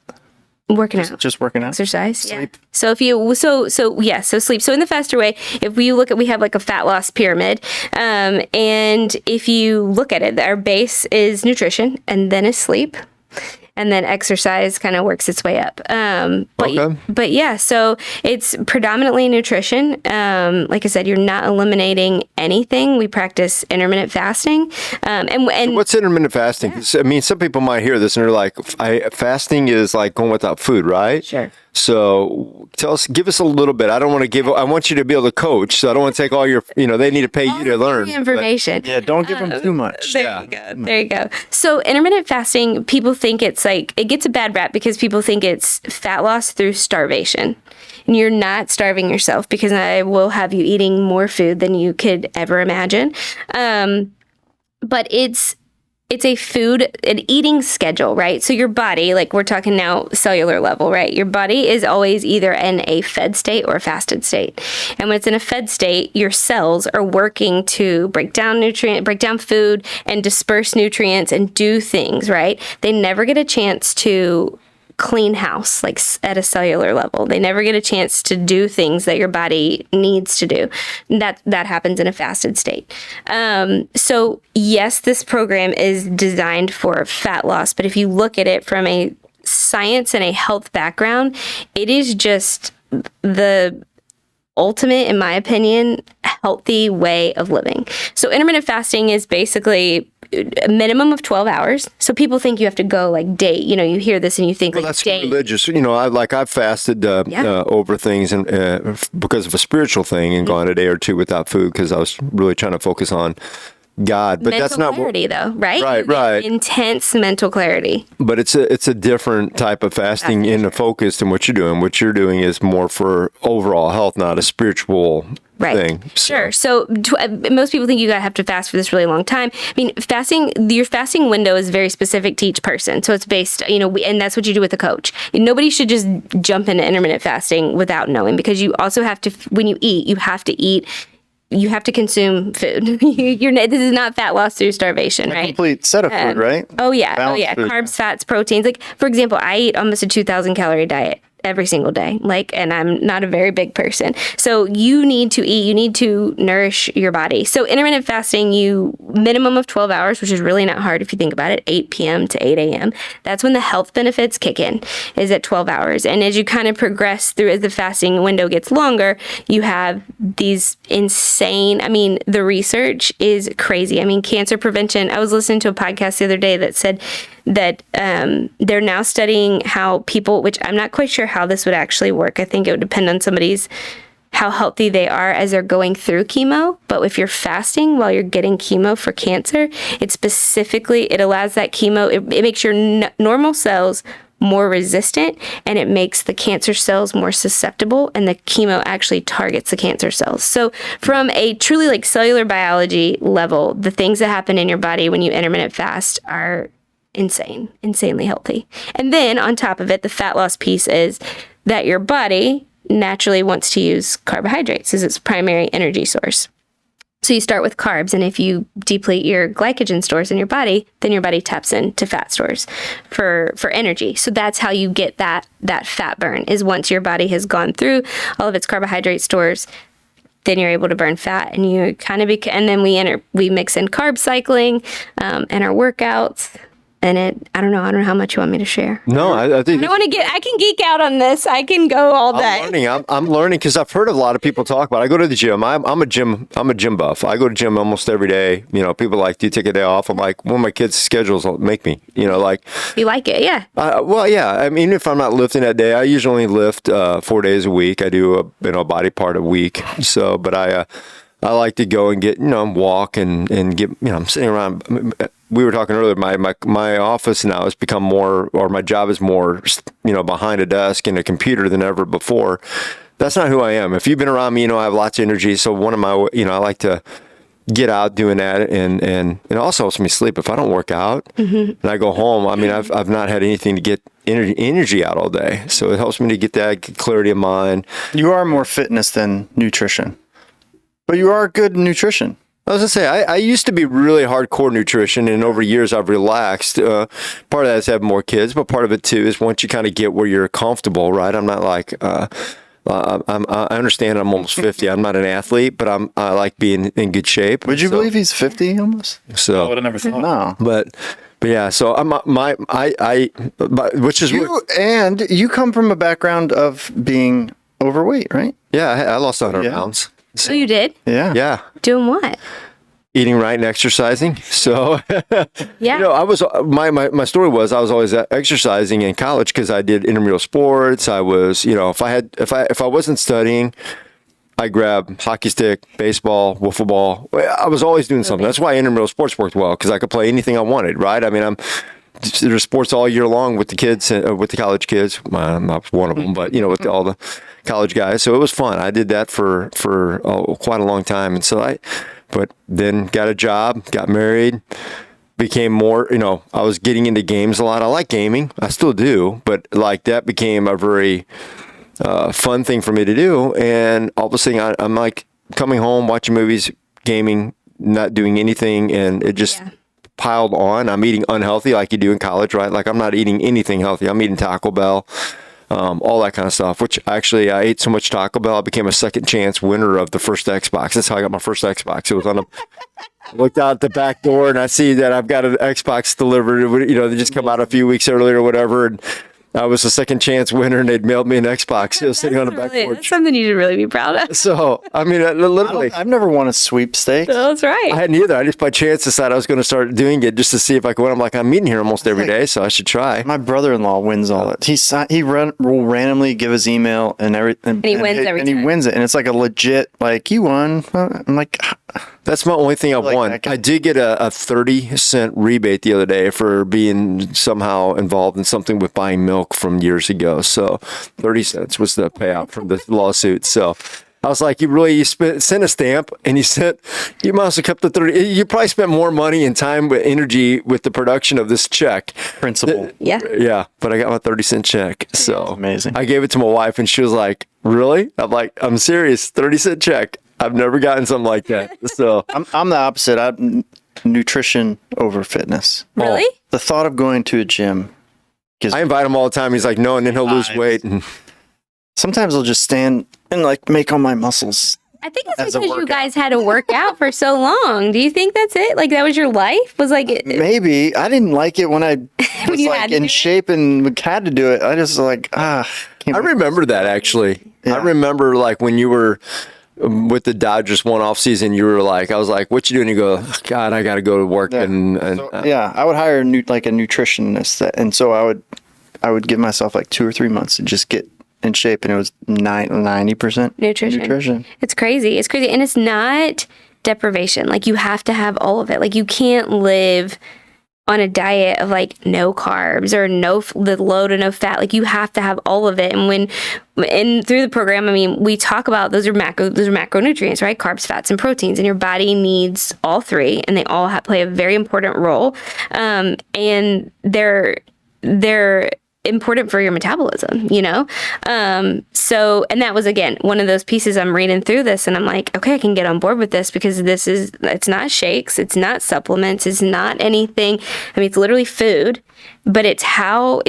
Working out. Just working out. Exercise. Sleep. Yeah. So if you, so sleep. So in The Faster Way, if we look at, we have a fat loss pyramid. And if you look at it, our base is nutrition, and then is sleep. And then exercise kind of works its way up. But yeah, so it's predominantly nutrition. Like I said, you're not eliminating anything. We practice intermittent fasting. And what's intermittent fasting? Yeah. I mean, some people might hear this and they're like, fasting is going without food, right? Sure. So give us a little bit. I want you to be able to coach. So I don't want to take all your, they need to pay you to learn. Information. Yeah, don't give them too much. There you go. So intermittent fasting, people think it's it gets a bad rap because people think it's fat loss through starvation. And you're not starving yourself, because I will have you eating more food than you could ever imagine. But it's an eating schedule, right? So your body, we're talking now cellular level, right? Your body is always either in a fed state or a fasted state. And when it's in a fed state, your cells are working to break down food and disperse nutrients and do things, right? They never get a chance to clean house, at a cellular level. They never get a chance to do things that your body needs to do. That happens in a fasted state. So yes, this program is designed for fat loss, but if you look at it from a science and a health background, it is just the ultimate, in my opinion, healthy way of living. So intermittent fasting is basically a minimum of 12 hours. So people think you have to go day, you hear this and you think that's day. Religious. I've fasted over things and because of a spiritual thing, and gone a day or two without food because I was really trying to focus on God. But that's not clarity, though, right? Right. Intense mental clarity. But it's a different type of fasting in the focus than what you're doing. What you're doing is more for overall health, not a spiritual thing. Sure. So most people think you have to fast for this really long time. I mean, your fasting window is very specific to each person. So it's based, and that's what you do with a coach. Nobody should just jump into intermittent fasting without knowing, because you also have to, when you eat, you have to eat you have to consume food. This is not fat loss through starvation, right? Complete set of food, right? Oh yeah, Balanced food. carbs, fats, proteins. Like for example, I eat almost a 2,000 calorie diet every single day. And I'm not a very big person. So you need to eat, you need to nourish your body. So intermittent fasting, you minimum of 12 hours, which is really not hard if you think about it, 8 p.m. to 8 a.m. That's when the health benefits kick in, is at 12 hours. And as you kind of progress through, as the fasting window gets longer, you have these insane, the research is crazy. Cancer prevention. I was listening to a podcast the other day that said that they're now studying how people, which I'm not quite sure how this would actually work. I think it would depend on how healthy they are as they're going through chemo. But if you're fasting while you're getting chemo for cancer, it allows that chemo, it makes your normal cells more resistant, and it makes the cancer cells more susceptible, and the chemo actually targets the cancer cells. So from a truly cellular biology level, the things that happen in your body when you intermittent fast are insanely healthy. And then on top of it, the fat loss piece is that your body naturally wants to use carbohydrates as its primary energy source. So you start with carbs, and if you deplete your glycogen stores in your body, then your body taps into fat stores for energy. So that's how you get that fat burn, is once your body has gone through all of its carbohydrate stores, then you're able to burn fat, and you kind of and then we mix in carb cycling and our workouts. And I don't know how much you want me to share. No, I think I can geek out on this. I can go all day. I'm learning because I've heard a lot of people talk about it. I go to the gym. I'm a gym buff. I go to gym almost every day. Do you take a day off? I'm like, one of my kids' schedules will make me, You like it, yeah. Well, yeah. If I'm not lifting that day, I usually only lift 4 days a week. I do a body part a week. So, but I like to go and get, walk and get, I'm sitting around. We were talking earlier, my office now has become more, or my job is more, behind a desk and a computer than ever before. That's not who I am. If you've been around me, I have lots of energy. So one of my, I like to get out doing that, and it also helps me sleep. If I don't work out and I go home, I've not had anything to get energy out all day. So it helps me to get that clarity of mind. You are more fitness than nutrition, but you are good nutrition. I was going to say, I used to be really hardcore nutrition, and over years I've relaxed. Part of that is having more kids, but part of it too is once you kind of get where you're comfortable, right? I'm not like, I understand I'm almost 50. I'm not an athlete, but I like being in good shape. Would you believe he's 50 almost? So I would have never thought. No. But yeah, so which is and you come from a background of being overweight, right? Yeah, I lost 100 pounds. So you did? Yeah. Yeah. Doing what? Eating right and exercising. So, yeah. I was my story was I was always exercising in college because I did intramural sports. I was, if I wasn't studying, I grabbed hockey stick, baseball, wiffle ball. I was always doing something. That's why intramural sports worked well, because I could play anything I wanted. Right? There's sports all year long with the kids, with the college kids. I'm not one of them, but with all the college guys. So it was fun. I did that for quite a long time, and so but then got a job, got married, became more. I was getting into games a lot. I like gaming, I still do, but that became a very fun thing for me to do. And all of a sudden, I'm like coming home, watching movies, gaming, not doing anything, and it just. Yeah. Piled on. I'm eating unhealthy like you do in college, right? Like I'm not eating anything healthy. I'm eating Taco Bell, all that kind of stuff, which actually I ate so much Taco Bell, I became a second chance winner of the first Xbox. That's how I got my first Xbox. It was on looked out the back door and I see that I've got an Xbox delivered. They just come out a few weeks earlier or whatever. And I was a second chance winner, and they'd mailed me an Xbox. It was sitting on the back porch. That's something you should really be proud of. So, literally. I've never won a sweepstake. That's right. I hadn't either. I just by chance decided I was going to start doing it just to see if I could win. I'm like, I'm eating here almost every day, so I should try. My brother-in-law wins all it. He will randomly give his email and everything. And he wins every time. And he wins it. And it's like a legit, you won. I'm like... That's my only thing I won. I did get a 30-cent rebate the other day for being somehow involved in something with buying milk from years ago. So 30 cents was the payout from the lawsuit. So I was like, you sent a stamp, and you must have kept the 30. You probably spent more money and time with energy with the production of this check. Principal. Yeah. Yeah, but I got my 30-cent check. So amazing. I gave it to my wife, and she was like, really? I'm like, I'm serious, 30-cent check. I've never gotten something like that. So I'm the opposite. Nutrition over fitness. Really? The thought of going to a gym gives I invite him all the time. He's like, no, and then he'll lose weight. And sometimes I'll just stand and like make all my muscles. I think it's As a because you workout. guys had to work out for so long. Do you think that's it? Like that was your life? Was like Maybe I didn't like it when I was you like had to in do it? shape and had to do it. I just like can't I remember that actually. Yeah. I remember like when you were with the Dodgers one off season, you were like, I was like, what you doing? You go, God, I got to go to work. Yeah. And So, I would hire a nutritionist, and so I would give myself like 2 or 3 months to just get in shape, and it was 90% nutrition. It's crazy. It's crazy. And it's not deprivation. Like you have to have all of it. Like you can't live on a diet of like no carbs or the low to no fat. Like you have to have all of it. And through the program, I mean, we talk about those are macronutrients, right? Carbs, fats, and proteins, and your body needs all three, and they all play a very important role. And they're important for your metabolism, you know? So, and that was, again, one of those pieces. I'm reading through this and I'm like, okay, I can get on board with this because it's not shakes, it's not supplements, it's not anything. I mean, it's literally food, but it's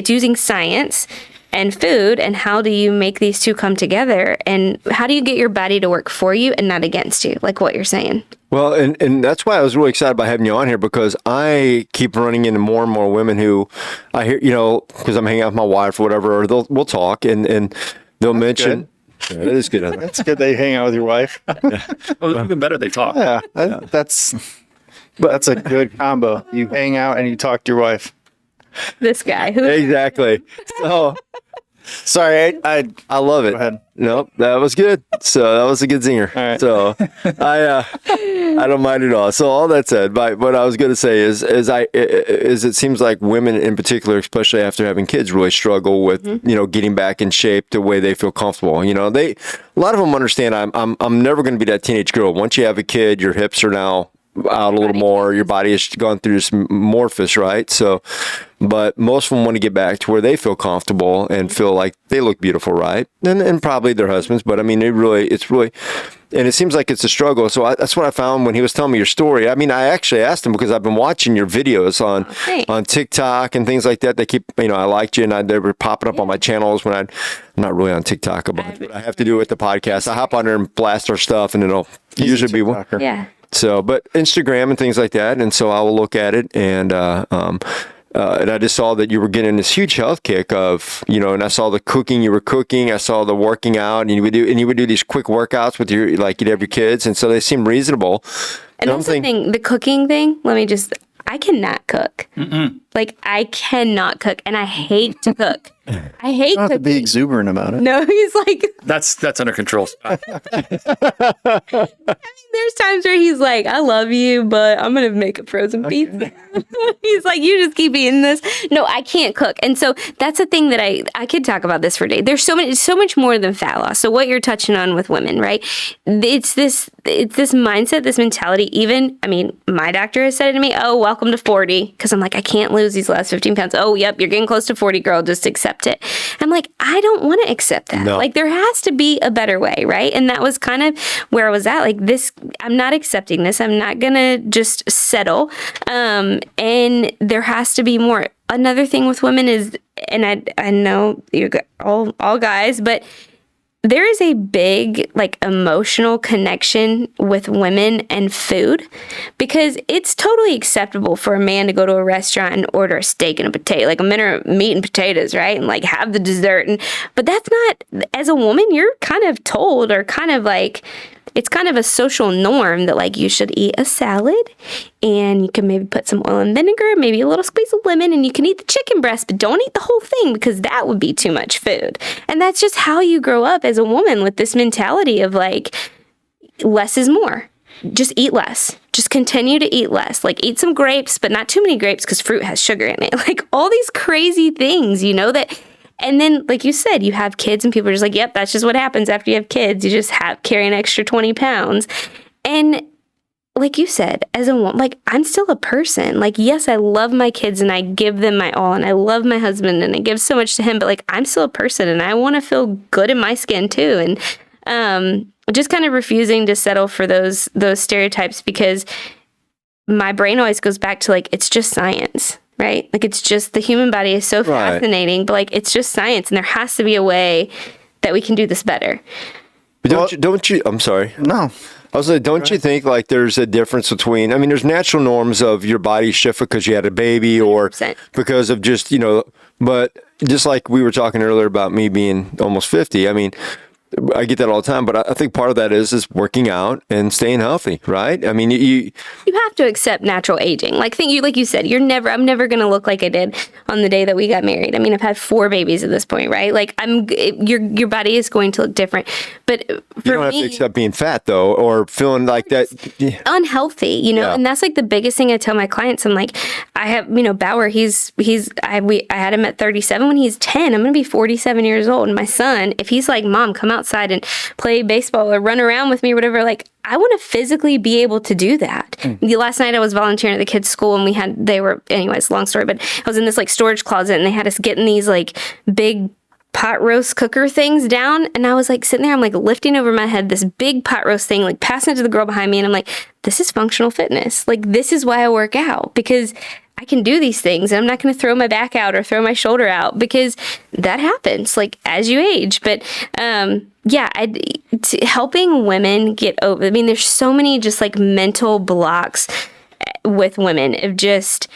using science and food, and how do you make these two come together, and how do you get your body to work for you and not against you, like what you're saying. well, and that's why I was really excited by having you on here, because I keep running into more and more women who I hear, you know, because I'm hanging out with my wife or whatever, or we'll talk and they'll mention. Yeah, that is good. It's good that you hang out with your wife. Well, even better, they talk. Yeah, that's a good combo. You hang out and you talk to your wife. This guy who Exactly. So Sorry, I love it. Go ahead. Nope, that was good. So that was a good zinger. All right. So I don't mind it all. So all that said, but what I was going to say is it seems like women in particular, especially after having kids, really struggle with you know, getting back in shape the way they feel comfortable. You know, a lot of them understand I'm never going to be that teenage girl. Once you have a kid, your hips are now out a little more. Your body has gone through this morphous, right? So, but most of them want to get back to where they feel comfortable and feel like they look beautiful, right? And probably their husbands, but I mean, it's really, and it seems like it's a struggle. So that's what I found when he was telling me your story. I mean, I actually asked him because I've been watching your videos on TikTok and things like that. They keep, you know, I liked you and they were popping up on my channels when I'm not really on TikTok a bunch, but I have to do it with the podcast. I hop on there and blast our stuff, and it'll usually be one. yeah. So, but Instagram and things like that, and so I will look at it, and I just saw that you were getting this huge health kick of, you know, and I saw the cooking you were cooking, I saw the working out, and you would do these quick workouts with you'd have your kids, and so they seem reasonable. And that's the thing, the cooking thing. I cannot cook. Like I cannot cook, and I hate to cook. I hate you don't have to cooking. be exuberant about it. No, he's like, That's under control. there's times where he's like, I love you, but I'm going to make a frozen pizza. He's like, you just keep eating this. No, I can't cook. And so that's the thing that I could talk about this for days. There's so much more than fat loss. So what you're touching on with women, right? It's this mindset, this mentality. Even, I mean, my doctor has said it to me, oh, welcome to 40. Cause I'm like, I can't lose these last 15 pounds. Oh, yep. You're getting close to 40, girl. Just accept it. I'm like, I don't want to accept that. No. Like there has to be a better way. Right. And that was kind of where I was at. Like this, I'm not accepting this. I'm not going to just settle. And there has to be more. Another thing with women is, and I know you're all guys, but there is a big like emotional connection with women and food, because it's totally acceptable for a man to go to a restaurant and order a steak and a potato, like a minute of meat and potatoes, right? And like have the dessert. But that's not, as a woman, you're kind of told, or kind of like, it's kind of a social norm that like you should eat a salad and you can maybe put some oil and vinegar, maybe a little squeeze of lemon, and you can eat the chicken breast, but don't eat the whole thing because that would be too much food. And that's just how you grow up as a woman, with this mentality of like, less is more. Just eat less. Just continue to eat less. Like eat some grapes, but not too many grapes because fruit has sugar in it. Like all these crazy things, you know, that. And then, like you said, you have kids and people are just like, yep, that's just what happens after you have kids. You just carry an extra 20 pounds. And like you said, as a woman, like I'm still a person. Like, yes, I love my kids and I give them my all, and I love my husband and I give so much to him, but like I'm still a person and I want to feel good in my skin too. And just kind of refusing to settle for those stereotypes, because my brain always goes back to like, it's just science, right? Like, it's just, the human body is so fascinating, but like, it's just science, and there has to be a way that we can do this better. But don't you, I'm sorry. No. I was like, don't you think like there's a difference between, I mean, there's natural norms of your body shift because you had a baby or 100%. because of just, but just like we were talking earlier about me being almost 50, I mean, I get that all the time, but I think part of that is working out and staying healthy, right? I mean, you have to accept natural aging. Like you said, I'm never going to look like I did on the day that we got married. I mean, I've had 4 babies at this point, right? Like, your body is going to look different. But for you don't have to accept being fat though, or feeling like that unhealthy, and that's like the biggest thing I tell my clients. I'm like, I have, Bauer, I had him at 37. When he's 10, I'm going to be 47 years old. And my son, if he's like, Mom, come outside and play baseball or run around with me or whatever, like, I want to physically be able to do that. Last night I was volunteering at the kids' school, and anyways, long story, but I was in this like storage closet, and they had us getting these like big pot roast cooker things down, and I was like sitting there, I'm like lifting over my head this big pot roast thing, like passing it to the girl behind me, and I'm like, this is functional fitness. Like, this is why I work out, because I can do these things, and I'm not going to throw my back out or throw my shoulder out, because that happens like as you age. But helping women get over, I mean, there's so many just like mental blocks with women of just,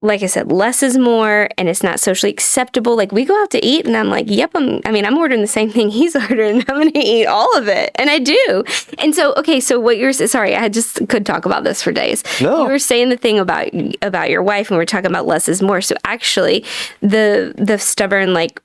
like I said, less is more, and it's not socially acceptable. Like, we go out to eat, and I'm like, yep, I'm ordering the same thing he's ordering. I'm going to eat all of it. And I do. And so, okay, so what you're, sorry, I just could talk about this for days. No. You were saying the thing about your wife, and we're talking about less is more. So actually, the stubborn, like,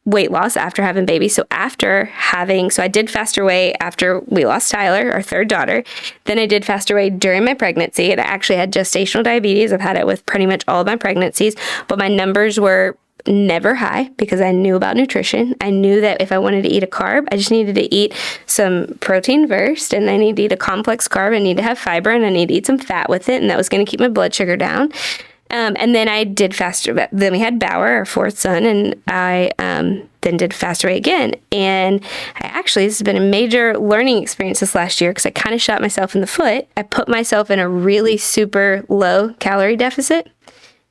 weight loss after having babies. So I did fast away after we lost Tyler, our 3rd daughter. Then I did fast away during my pregnancy, and I actually had gestational diabetes. I've had it with pretty much all of my pregnancies, but my numbers were never high because I knew about nutrition. I knew that if I wanted to eat a carb, I just needed to eat some protein first, and I need to eat a complex carb. I need to have fiber, and I need to eat some fat with it, and that was going to keep my blood sugar down. And then I did faster. Then we had Bauer, our 4th son, and I then did faster way again. And this has been a major learning experience this last year, because I kind of shot myself in the foot. I put myself in a really super low calorie deficit,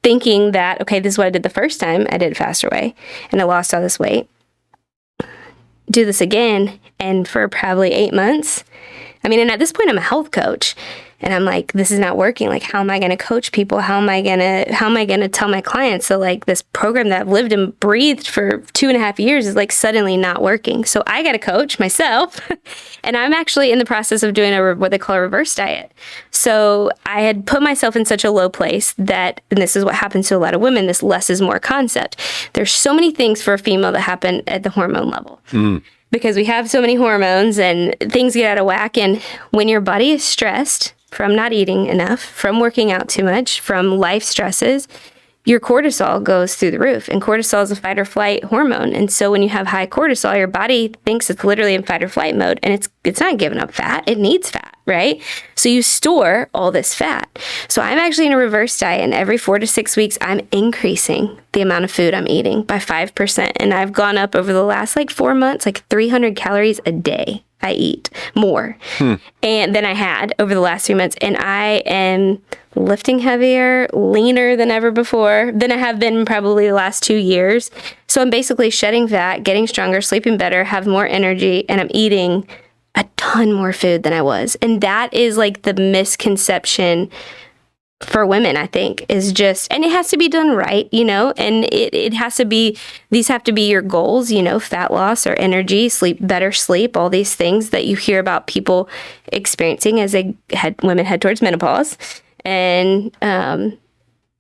thinking that, okay, this is what I did the first time I did faster way, and I lost all this weight. Do this again, and for probably 8 months. I mean, and at this point, I'm a health coach. And I'm like, this is not working. Like, how am I going to coach people? How am I going to tell my clients? So like, this program that I've lived and breathed for 2.5 years is like suddenly not working. So I got to coach myself. And I'm actually in the process of doing what they call a reverse diet. So I had put myself in such a low place that, and this is what happens to a lot of women, this less is more concept. There's so many things for a female that happen at the hormone level. Because we have so many hormones and things get out of whack. And when your body is stressed from not eating enough, from working out too much, from life stresses, your cortisol goes through the roof. And cortisol is a fight or flight hormone. And so when you have high cortisol, your body thinks it's literally in fight or flight mode, and it's not giving up fat. It needs fat, right? So you store all this fat. So I'm actually in a reverse diet, and every 4 to 6 weeks, I'm increasing the amount of food I'm eating by 5%. And I've gone up over the last 4 months, 300 calories a day. I eat more and than I had over the last 3 months. And I am lifting heavier, leaner than ever before, than I have been probably the last 2 years. So I'm basically shedding fat, getting stronger, sleeping better, have more energy, and I'm eating a ton more food than I was. And that is like the misconception for women, I think, is just, and it has to be done right, and it has to be, these have to be your goals, fat loss or energy, better sleep, all these things that you hear about people experiencing as women head towards menopause. And there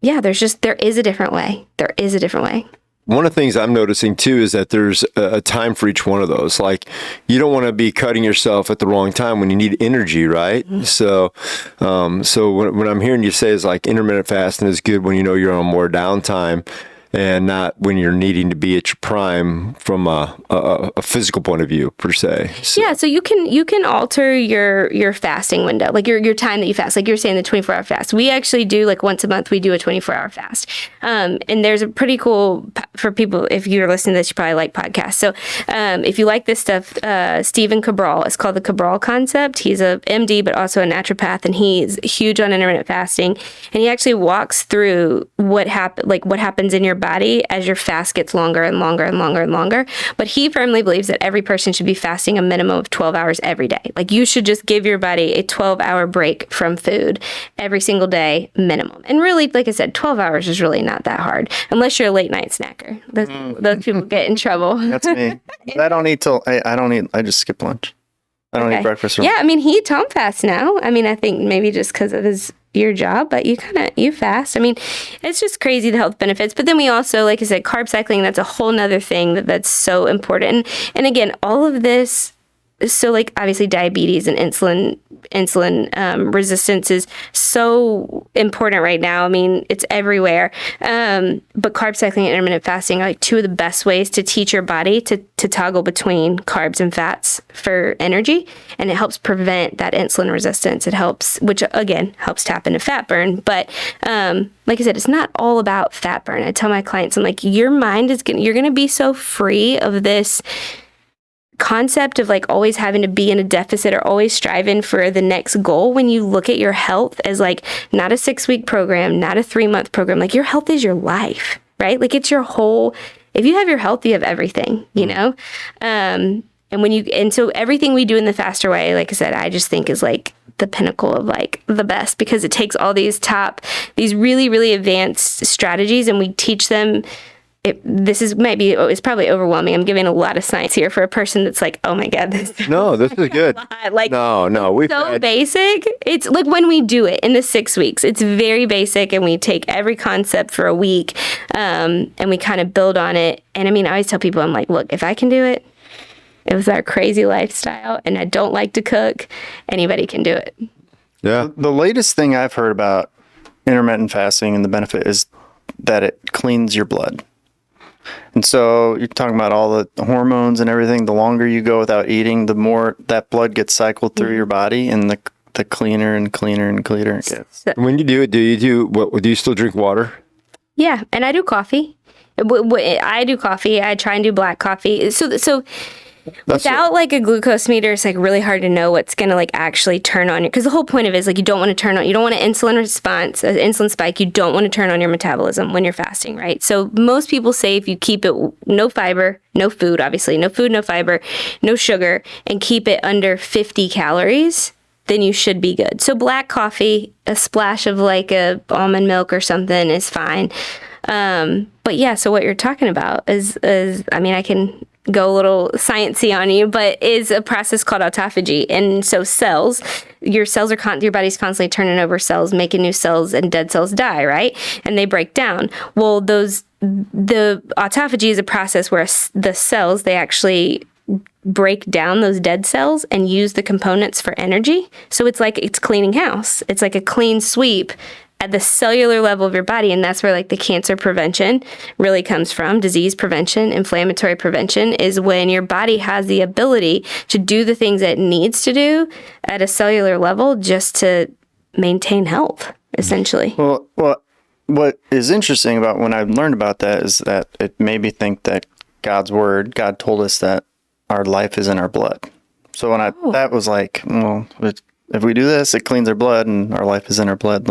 is a different way. There is a different way. One of the things I'm noticing too is that there's a time for each one of those. Like, you don't want to be cutting yourself at the wrong time when you need energy, right? Mm-hmm. So when I'm hearing you say is like intermittent fasting is good when you're on more downtime. and not when you're needing to be at your prime from a physical point of view per se. So. Yeah, so you can alter your fasting window, like your time that you fast. Like you're saying, the 24-hour fast. We actually do, like, once a month we do a 24-hour fast. And there's a pretty cool, for people, if you're listening to this, you probably like podcasts. So if you like this stuff, Stephen Cabral, it's called the Cabral Concept. He's a MD, but also a naturopath, and he's huge on intermittent fasting. And he actually walks through what happens in your body as your fast gets longer and longer and longer and longer. But he firmly believes that every person should be fasting a minimum of 12 hours every day. Like, you should just give your body a 12-hour break from food every single day minimum. And really, like I said, 12 hours is really not that hard, unless you're a late night snacker. Those people get in trouble. That's me. I don't eat I just skip lunch. I don't eat breakfast. Yeah, I mean, he Tom fasts now. I mean, I think maybe just because of your job, but you fast. I mean, it's just crazy, the health benefits. But then we also, like I said, carb cycling, that's a whole nother thing that's so important. And again, all of this, so like obviously diabetes and insulin resistance is so important right now. I mean, it's everywhere. But carb cycling and intermittent fasting are like two of the best ways to teach your body to toggle between carbs and fats for energy. And it helps prevent that insulin resistance. It helps, which again, helps tap into fat burn. But like I said, it's not all about fat burn. I tell my clients, I'm like, your mind you're going to be so free of this concept of like always having to be in a deficit or always striving for the next goal, when you look at your health as like not a 6-week program, not a 3-month program. Like, your health is your life, right? Like, it's your whole, if you have your health, you have everything, you know? And so everything we do in the faster way, like I said, I just think is like the pinnacle of like the best, because it takes all these really, really advanced strategies, and we teach them. It's probably overwhelming. I'm giving a lot of science here for a person that's like, oh my God, this is good. Like, no, we've so basic. It's like when we do it in the 6 weeks, it's very basic, and we take every concept for a week, and we kind of build on it. And I mean, I always tell people, I'm like, look, if I can do it, it was our crazy lifestyle, and I don't like to cook, anybody can do it. Yeah. The latest thing I've heard about intermittent fasting and the benefit is that it cleans your blood. And so you're talking about all the hormones and everything. The longer you go without eating, the more that blood gets cycled through your body, and the cleaner and cleaner and cleaner it gets. When you do it, do you still drink water? Yeah, and I do coffee. I do coffee. I try and do black coffee. So without like a glucose meter, it's like really hard to know what's going to like actually turn on you. Because the whole point of it is like, you don't want an insulin response, an insulin spike. You don't want to turn on your metabolism when you're fasting, right? So most people say if you keep it no fiber, no food, obviously, no food, no fiber, no sugar, and keep it under 50 calories, then you should be good. So black coffee, a splash of like a almond milk or something is fine. But yeah, so what you're talking about is I mean, I can go a little sciencey on you, but is a process called autophagy. And so your body's constantly turning over cells, making new cells, and dead cells die, right? And they break down. Well, the autophagy is a process where the cells, they actually break down those dead cells and use the components for energy. So it's like it's cleaning house. It's like a clean sweep at the cellular level of your body. And that's where like the cancer prevention really comes from. Disease prevention, inflammatory prevention is when your body has the ability to do the things it needs to do at a cellular level just to maintain health, essentially. Well, what is interesting about when I learned about that is that it made me think that God told us that our life is in our blood. So when that was like, well, if we do this, it cleans our blood, and our life is in our blood.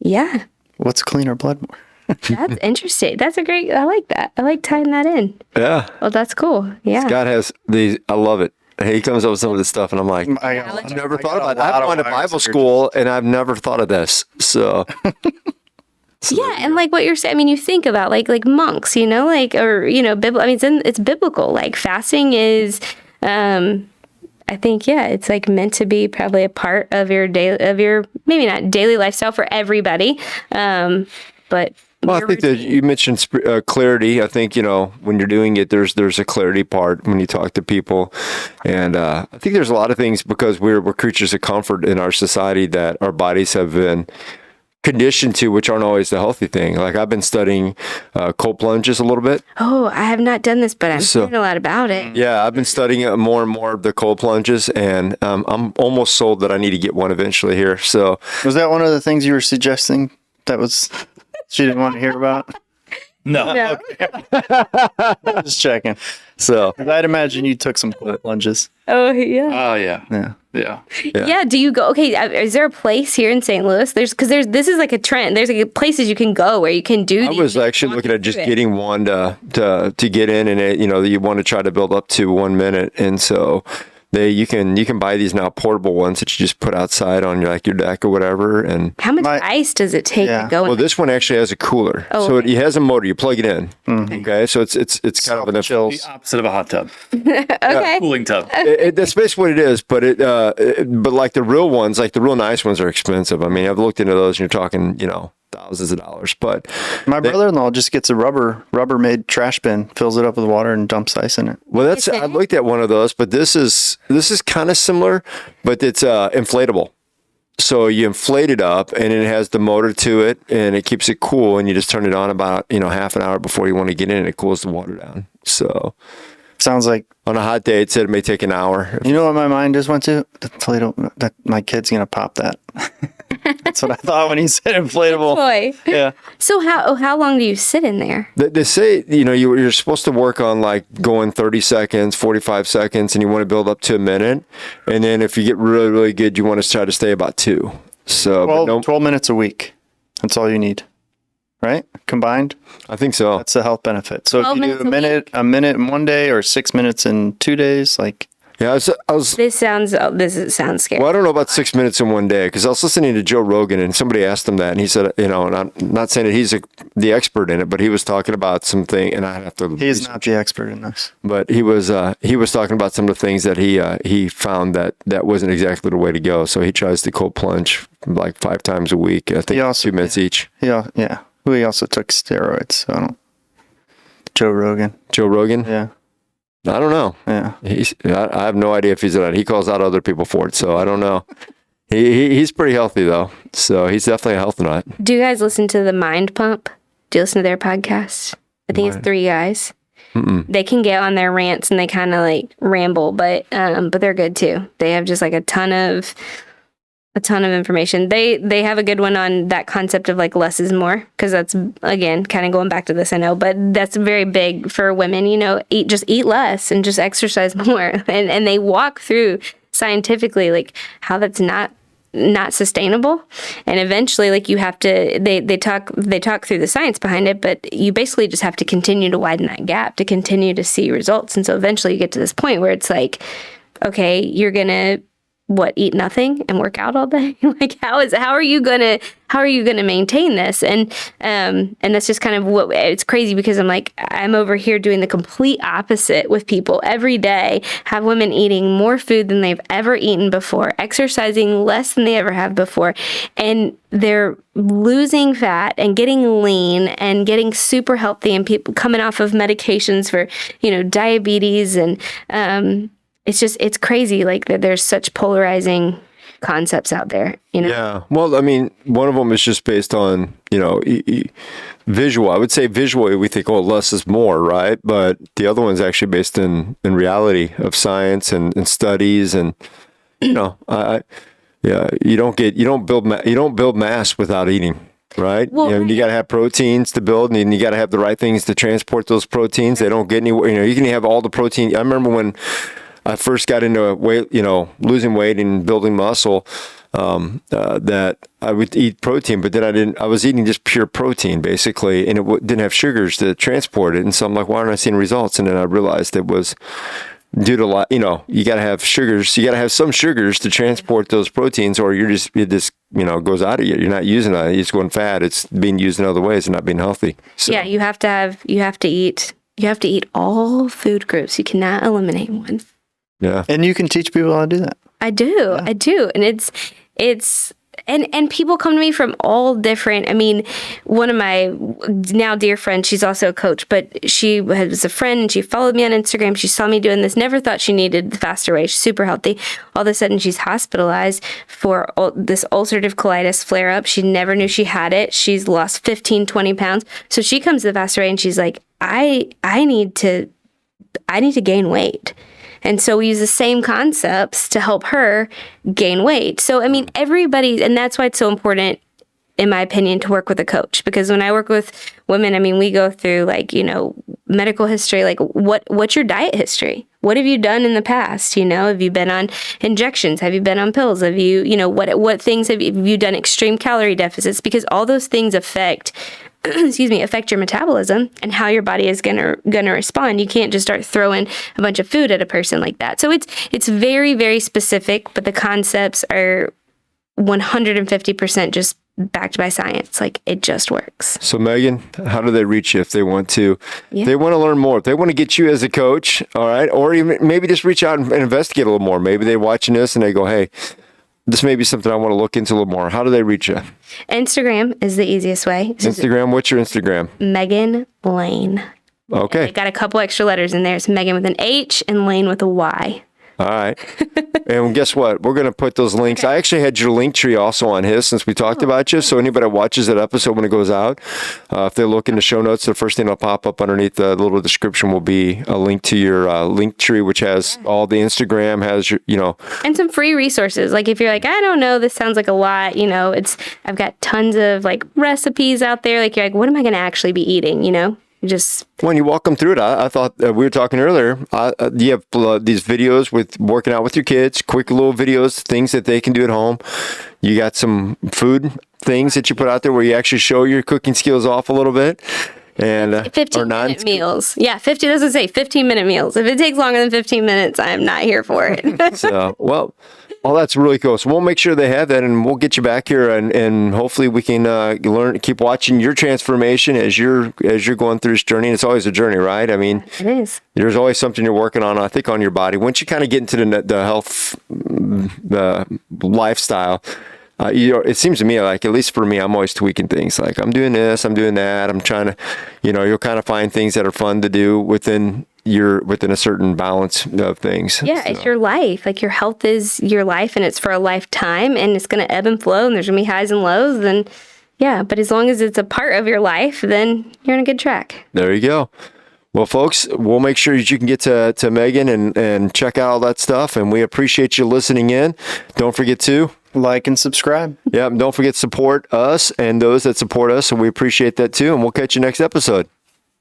Yeah. Let's clean our blood more. That's interesting. I like that. I like tying that in. Yeah. Well, that's cool. Yeah. Scott has these, I love it. He comes up with some of this stuff, and I'm like, I've never thought about that. I've gone to Bible school, and I've never thought of this. So. Yeah, and like what you're saying, I mean, you think about like monks, you know, like, or, you know, I mean, it's biblical. Like fasting is, I think, yeah, it's like meant to be probably a part of your maybe not daily lifestyle for everybody, but. Well, I think that you mentioned clarity. I think, you know, when you're doing it, there's a clarity part when you talk to people. And I think there's a lot of things, because we're creatures of comfort in our society, that our bodies have been conditioned to, which aren't always the healthy thing. Like I've been studying cold plunges a little bit. Oh, I have not done this, but I'm hearing a lot about it. Yeah, I've been studying it more and more of the cold plunges, and I'm almost sold that I need to get one eventually here. So Was that one of the things you were suggesting that was she didn't want to hear about? No. No. Just checking. so I'd imagine you took some cold plunges. Oh, yeah. Oh, yeah. Yeah. Yeah. Yeah. Do you go? Okay. Is there a place here in St. Louis? This is like a trend. There's like places you can go where you can do. I was actually looking at just getting one to get in, and it, you want to try to build up to 1 minute, and so you can buy these now portable ones that you just put outside on your deck or whatever. And How much ice does it take to go? well, this one actually has a cooler, Oh, so okay. it has a motor. You plug it in. Okay, so it's kind of an Chills. The opposite of a hot tub. Okay. Cooling tub. that's basically what it is, but but like the real ones, like the real nice ones, are expensive. I mean, I've looked into those, and you're talking, thousands of dollars. But My brother-in-law just gets a Rubbermaid trash bin, fills it up with water, and dumps ice in it. well, I looked at one of those, but this is kind of similar, but it's inflatable. So you inflate it up, and it has the motor to it, and it keeps it cool. And you just turn it on about half an hour before you want to get in, and it cools the water down. So Sounds like, on a hot day, it said it may take an hour. you know what my mind just went to? The inflatable, that my kid's going to pop that. That's what I thought when he said inflatable. Boy. Yeah. So how long do you sit in there? They say, you're supposed to work on like going 30 seconds, 45 seconds, and you want to build up to a minute. And then if you get really, really good, you want to try to stay about 2. So, 12 minutes a week. That's all you need. Right? Combined? I think so. That's the health benefit. So if 12 you do minutes a minute in 1 day or 6 minutes in 2 days, like, Yeah, I was This sounds scary. well, I don't know about 6 minutes in 1 day, because I was listening to Joe Rogan, and somebody asked him that, and he said, and I'm not saying that he's the expert in it, but he was talking about something, and I have to. he is not the expert in this. But he was talking about some of the things that he found that wasn't exactly the way to go. So he tries to cold plunge like 5 times a week. I think 2 minutes each. Yeah. He also took steroids, so I don't. Joe Rogan. Joe Rogan? Yeah. I don't know. Yeah. I have no idea if he's that. He calls out other people for it, so I don't know. He's pretty healthy though, so he's definitely a health nut. Do you guys listen to the Mind Pump? Do you listen to their podcast? I think it's 3 guys. They can get on their rants and they kind of like ramble, but they're good too. They have just like a ton of information. They have a good one on that concept of like less is more, because that's, again, kind of going back to this, I know, but that's very big for women. Eat less and just exercise more, and they walk through scientifically like how that's not sustainable, and eventually like you have to they talk through the science behind it, but you basically just have to continue to widen that gap to continue to see results. And so eventually you get to this point where it's like, okay, you're gonna eat nothing and work out all day? Like how are you gonna maintain this? And that's just kind of what it's crazy, because I'm over here doing the complete opposite with people every day. Have women eating more food than they've ever eaten before, exercising less than they ever have before, and they're losing fat and getting lean and getting super healthy, and people coming off of medications for diabetes, and it's crazy, like that there's such polarizing concepts out there, Yeah. Well, I mean, one of them is just based on, visual. I would say visually we think, less is more, right? But the other one's actually based in reality of science and studies, and, you don't build mass without eating. Right? Well, you got to have proteins to build, and you got to have the right things to transport those proteins. They don't get anywhere. You can have all the protein. I remember when I first got into weight, losing weight and building muscle, that I would eat protein, but then I was eating just pure protein basically, and it didn't have sugars to transport it. And so I'm like, why aren't I seeing results? And then I realized it was due to you got to have sugars. You got to have some sugars to transport those proteins, or it just goes out of you. You're not using it. It's going fat. It's being used in other ways and not being healthy. So. Yeah, you have to eat all food groups. You cannot eliminate one. Yeah. And you can teach people how to do that. I do. And it's and people come to me from all different, I mean, one of my now dear friends, she's also a coach, but she was a friend and she followed me on Instagram. She saw me doing this, never thought she needed the faster way. She's super healthy. All of a sudden she's hospitalized for this ulcerative colitis flare up. She never knew she had it. She's lost 15, 20 pounds. So she comes to the faster way and she's like, I need to gain weight. And so we use the same concepts to help her gain weight. So, I mean, everybody, and that's why it's so important, in my opinion, to work with a coach. Because when I work with women, I mean, we go through like, medical history, like what's your diet history? What have you done in the past? Have you been on injections? Have you been on pills? Have you, what things have you done extreme calorie deficits? Because all those things affect your metabolism and how your body is gonna respond. You can't just start throwing a bunch of food at a person like that. So it's very, very specific, but the concepts are 150% just backed by science. Like, it just works. So Megan, how do they reach you if they want to? Yeah. They want to learn more. If they want to get you as a coach, all right, or even maybe just reach out and investigate a little more. Maybe they're watching this and they go, hey, this may be something I want to look into a little more. How do they reach you? Instagram is the easiest way. Instagram, what's your Instagram? Meghan Layne. Okay. I got a couple extra letters in there. It's Meghan with an H and Layne with a Y. All right. And guess what? We're going to put those links. Okay. I actually had your link tree also on his since we talked about you. So anybody that watches that episode when it goes out, if they look in the show notes, the first thing that'll pop up underneath the little description will be a link to your link tree, which has all the Instagram, has your, and some free resources. Like if you're like, I don't know, this sounds like a lot, I've got tons of like recipes out there. Like you're like, what am I going to actually be eating, Just when you walk them through it, I thought we were talking earlier. You have these videos with working out with your kids, quick little videos, things that they can do at home. You got some food things that you put out there where you actually show your cooking skills off a little bit. And 15-minute meals. Yeah, 15-minute meals. If it takes longer than 15 minutes, I'm not here for it. So, well, that's really cool. So we'll make sure they have that, and we'll get you back here, and hopefully we can keep watching your transformation as you're going through this journey. And it's always a journey, right? I mean, it is. There's always something you're working on, I think, on your body. Once you kind of get into the health, the lifestyle, it seems to me like, at least for me, I'm always tweaking things. Like I'm doing this, I'm doing that. I'm trying to, you'll kind of find things that are fun to do within a certain balance of things. Yeah, so. It's your life. Like your health is your life, and it's for a lifetime, and it's going to ebb and flow, and there's going to be highs and lows. And yeah, but as long as it's a part of your life, then you're on a good track. There you go. Well, folks, we'll make sure that you can get to Megan and check out all that stuff. And we appreciate you listening in. Don't forget to like and subscribe. Yeah, and don't forget to support us and those that support us. And we appreciate that too. And we'll catch you next episode.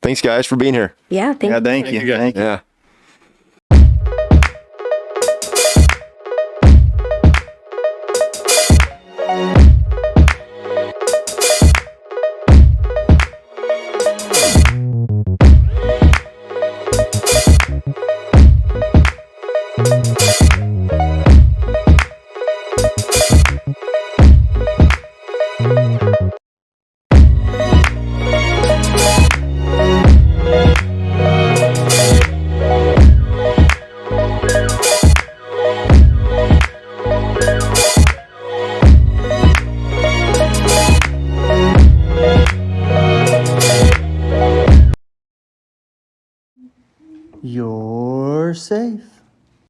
Thanks, guys, for being here. Yeah, thank you. Thank you. Yeah.